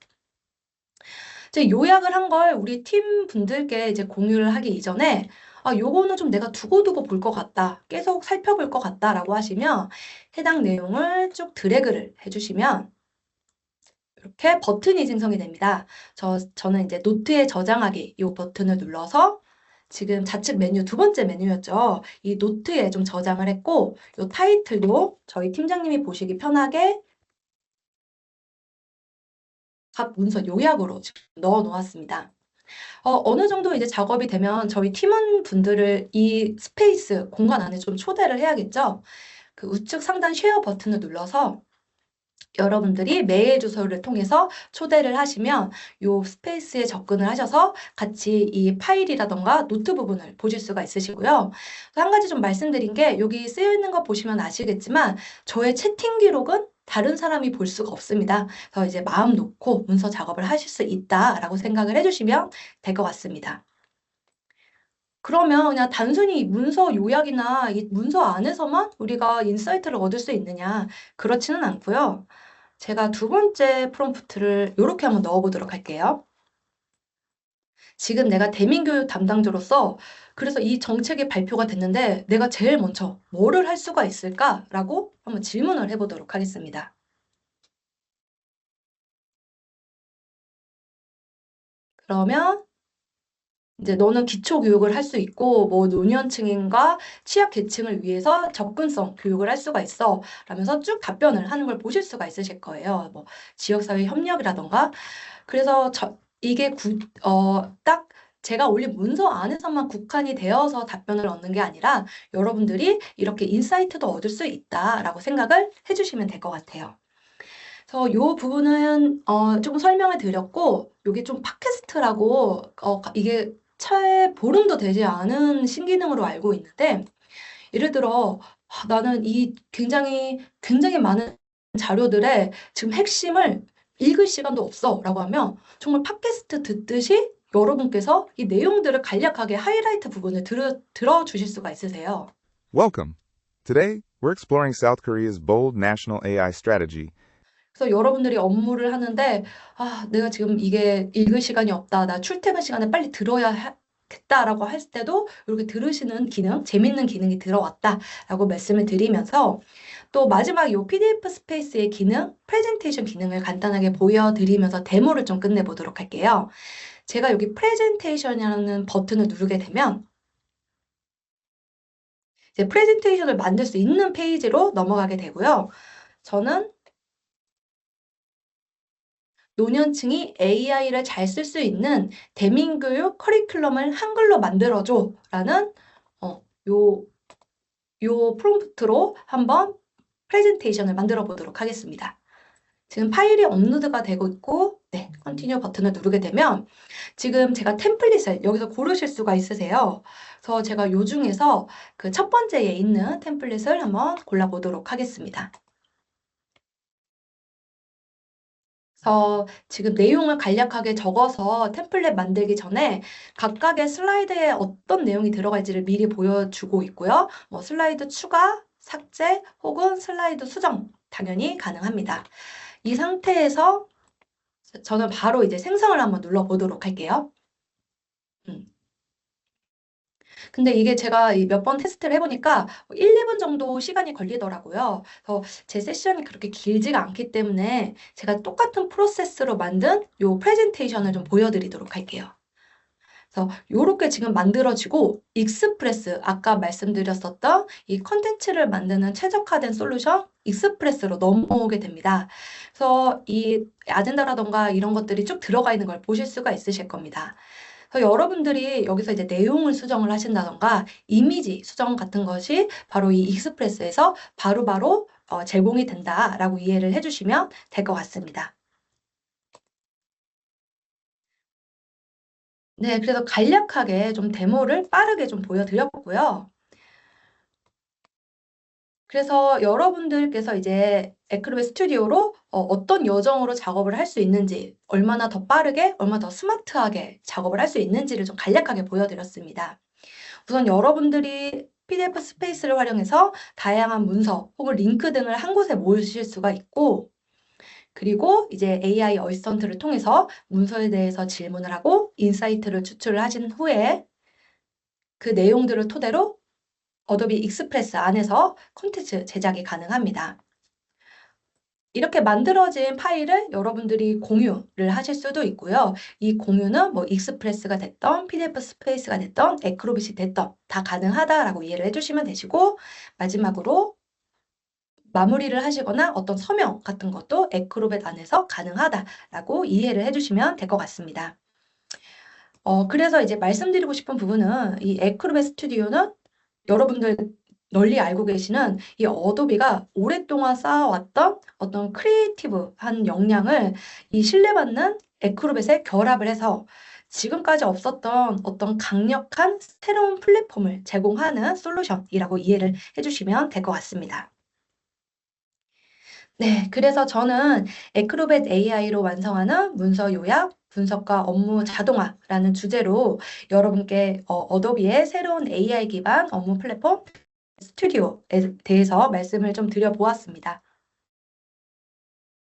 이제 요약을 한 걸 우리 팀 분들께 이제 공유를 하기 이전에 요거는 좀 내가 두고두고 볼 것 같다, 계속 살펴볼 것 같다라고 하시면 해당 내용을 쭉 드래그를 해주시면 이렇게 버튼이 생성이 됩니다. 저는 이제 노트에 저장하기 이 버튼을 눌러서 지금 좌측 메뉴 두 번째 메뉴였죠. 이 노트에 좀 저장을 했고 이 타이틀도 저희 팀장님이 보시기 편하게 각 문서 요약으로 지금 넣어 놓았습니다. 어느 정도 이제 작업이 되면 저희 팀원분들을 이 스페이스 공간 안에 좀 초대를 해야겠죠. 그 우측 상단 쉐어 버튼을 눌러서 여러분들이 메일 주소를 통해서 초대를 하시면 요 스페이스에 접근을 하셔서 같이 이 파일이라던가 노트 부분을 보실 수가 있으시고요. 한 가지 좀 말씀드린 게 여기 쓰여 있는 거 보시면 아시겠지만 저의 채팅 기록은 다른 사람이 볼 수가 없습니다. 그래서 이제 마음 놓고 문서 작업을 하실 수 있다라고 생각을 해주시면 될 것 같습니다. 그러면 그냥 단순히 문서 요약이나 이 문서 안에서만 우리가 인사이트를 얻을 수 있느냐? 그렇지는 않고요. 제가 두 번째 프롬프트를 이렇게 한번 넣어보도록 할게요. 지금 내가 대민교육 담당자로서 그래서 이 정책이 발표가 됐는데 내가 제일 먼저 뭐를 할 수가 있을까라고 한번 질문을 해보도록 하겠습니다. 그러면 이제 너는 기초교육을 할 수 있고 뭐 노년층인가 취약계층을 위해서 접근성 교육을 할 수가 있어 라면서 쭉 답변을 하는 걸 보실 수가 있으실 거예요. 뭐 지역사회 협력이라던가 그래서 이게 딱 제가 올린 문서 안에서만 국한이 되어서 답변을 얻는 게 아니라 여러분들이 이렇게 인사이트도 얻을 수 있다라고 생각을 해주시면 될 것 같아요. 그래서 이 부분은 조금 설명을 드렸고 이게 좀 팟캐스트라고 이게 차에 보름도 되지 않은 신기능으로 알고 있는데 예를 들어 나는 이 굉장히 많은 자료들의 지금 핵심을 읽을 시간도 없어 라고 하면 정말 팟캐스트 듣듯이 여러분께서 이 내용들을 간략하게 하이라이트 부분을 들어주실 수가 있으세요. Welcome. Today, we're exploring South Korea's bold national AI strategy. 그래서 여러분들이 업무를 하는데 내가 지금 이게 읽을 시간이 없다. 나 출퇴근 시간에 빨리 들어야겠다라고 할 때도 이렇게 들으시는 기능, 재밌는 기능이 들어왔다라고 말씀을 드리면서 또 마지막 이 PDF 스페이스의 기능, 프레젠테이션 기능을 간단하게 보여드리면서 데모를 좀 끝내보도록 할게요. 제가 여기 프레젠테이션이라는 버튼을 누르게 되면 이제 프레젠테이션을 만들 수 있는 페이지로 넘어가게 되고요. 저는 노년층이 AI를 잘 쓸 수 있는 대민교육 커리큘럼을 한글로 만들어줘 라는 요 프롬프트로 한번 프레젠테이션을 만들어 보도록 하겠습니다. 지금 파일이 업로드가 되고 있고 컨티뉴 버튼을 누르게 되면 지금 제가 템플릿을 여기서 고르실 수가 있으세요. 그래서 제가 요 중에서 그 첫 번째에 있는 템플릿을 한번 골라보도록 하겠습니다. 그래서 지금 내용을 간략하게 적어서 템플릿 만들기 전에 각각의 슬라이드에 어떤 내용이 들어갈지를 미리 보여주고 있고요. 뭐 슬라이드 추가, 삭제 혹은 슬라이드 수정 당연히 가능합니다. 이 상태에서 저는 바로 이제 생성을 한번 눌러보도록 할게요. 근데 이게 제가 몇 번 테스트를 해보니까 1, 2분 정도 시간이 걸리더라고요. 그래서 제 세션이 그렇게 길지가 않기 때문에 제가 똑같은 프로세스로 만든 요 프레젠테이션을 좀 보여드리도록 할게요. 그래서 요렇게 지금 만들어지고 익스프레스, 아까 말씀드렸었던 이 컨텐츠를 만드는 최적화된 솔루션 익스프레스로 넘어오게 됩니다. 그래서 이 아젠다라던가 이런 것들이 쭉 들어가 있는 걸 보실 수가 있으실 겁니다. 그래서 여러분들이 여기서 이제 내용을 수정을 하신다던가 이미지 수정 같은 것이 바로 이 익스프레스에서 바로바로 제공이 된다라고 이해를 해주시면 될 것 같습니다. 네, 그래서 간략하게 좀 데모를 빠르게 좀 보여드렸고요. 그래서 여러분들께서 이제 애크로벳 스튜디오로 어떤 여정으로 작업을 할 수 있는지, 얼마나 더 빠르게, 얼마나 더 스마트하게 작업을 할 수 있는지를 좀 간략하게 보여드렸습니다. 우선 여러분들이 PDF 스페이스를 활용해서 다양한 문서 혹은 링크 등을 한 곳에 모으실 수가 있고, 그리고 이제 AI 어시스턴트를 통해서 문서에 대해서 질문을 하고 인사이트를 추출을 하신 후에 그 내용들을 토대로 어도비 익스프레스 안에서 콘텐츠 제작이 가능합니다. 이렇게 만들어진 파일을 여러분들이 공유를 하실 수도 있고요. 이 공유는 뭐 익스프레스가 됐던 PDF 스페이스가 됐던 애크로빗이 됐던 다 가능하다라고 이해를 해주시면 되시고, 마지막으로 마무리를 하시거나 어떤 서명 같은 것도 애크로벳 안에서 가능하다라고 이해를 해주시면 될 것 같습니다. 그래서 이제 말씀드리고 싶은 부분은 이 애크로벳 스튜디오는 여러분들 널리 알고 계시는 이 어도비가 오랫동안 쌓아왔던 어떤 크리에이티브한 역량을 이 신뢰받는 애크로벳에 결합을 해서 지금까지 없었던 어떤 강력한 새로운 플랫폼을 제공하는 솔루션이라고 이해를 해주시면 될 것 같습니다. 네, 그래서 저는 애크로벳 AI로 완성하는 문서 요약, 분석과 업무 자동화라는 주제로 여러분께 어도비의 새로운 AI 기반 업무 플랫폼 스튜디오에 대해서 말씀을 좀 드려보았습니다.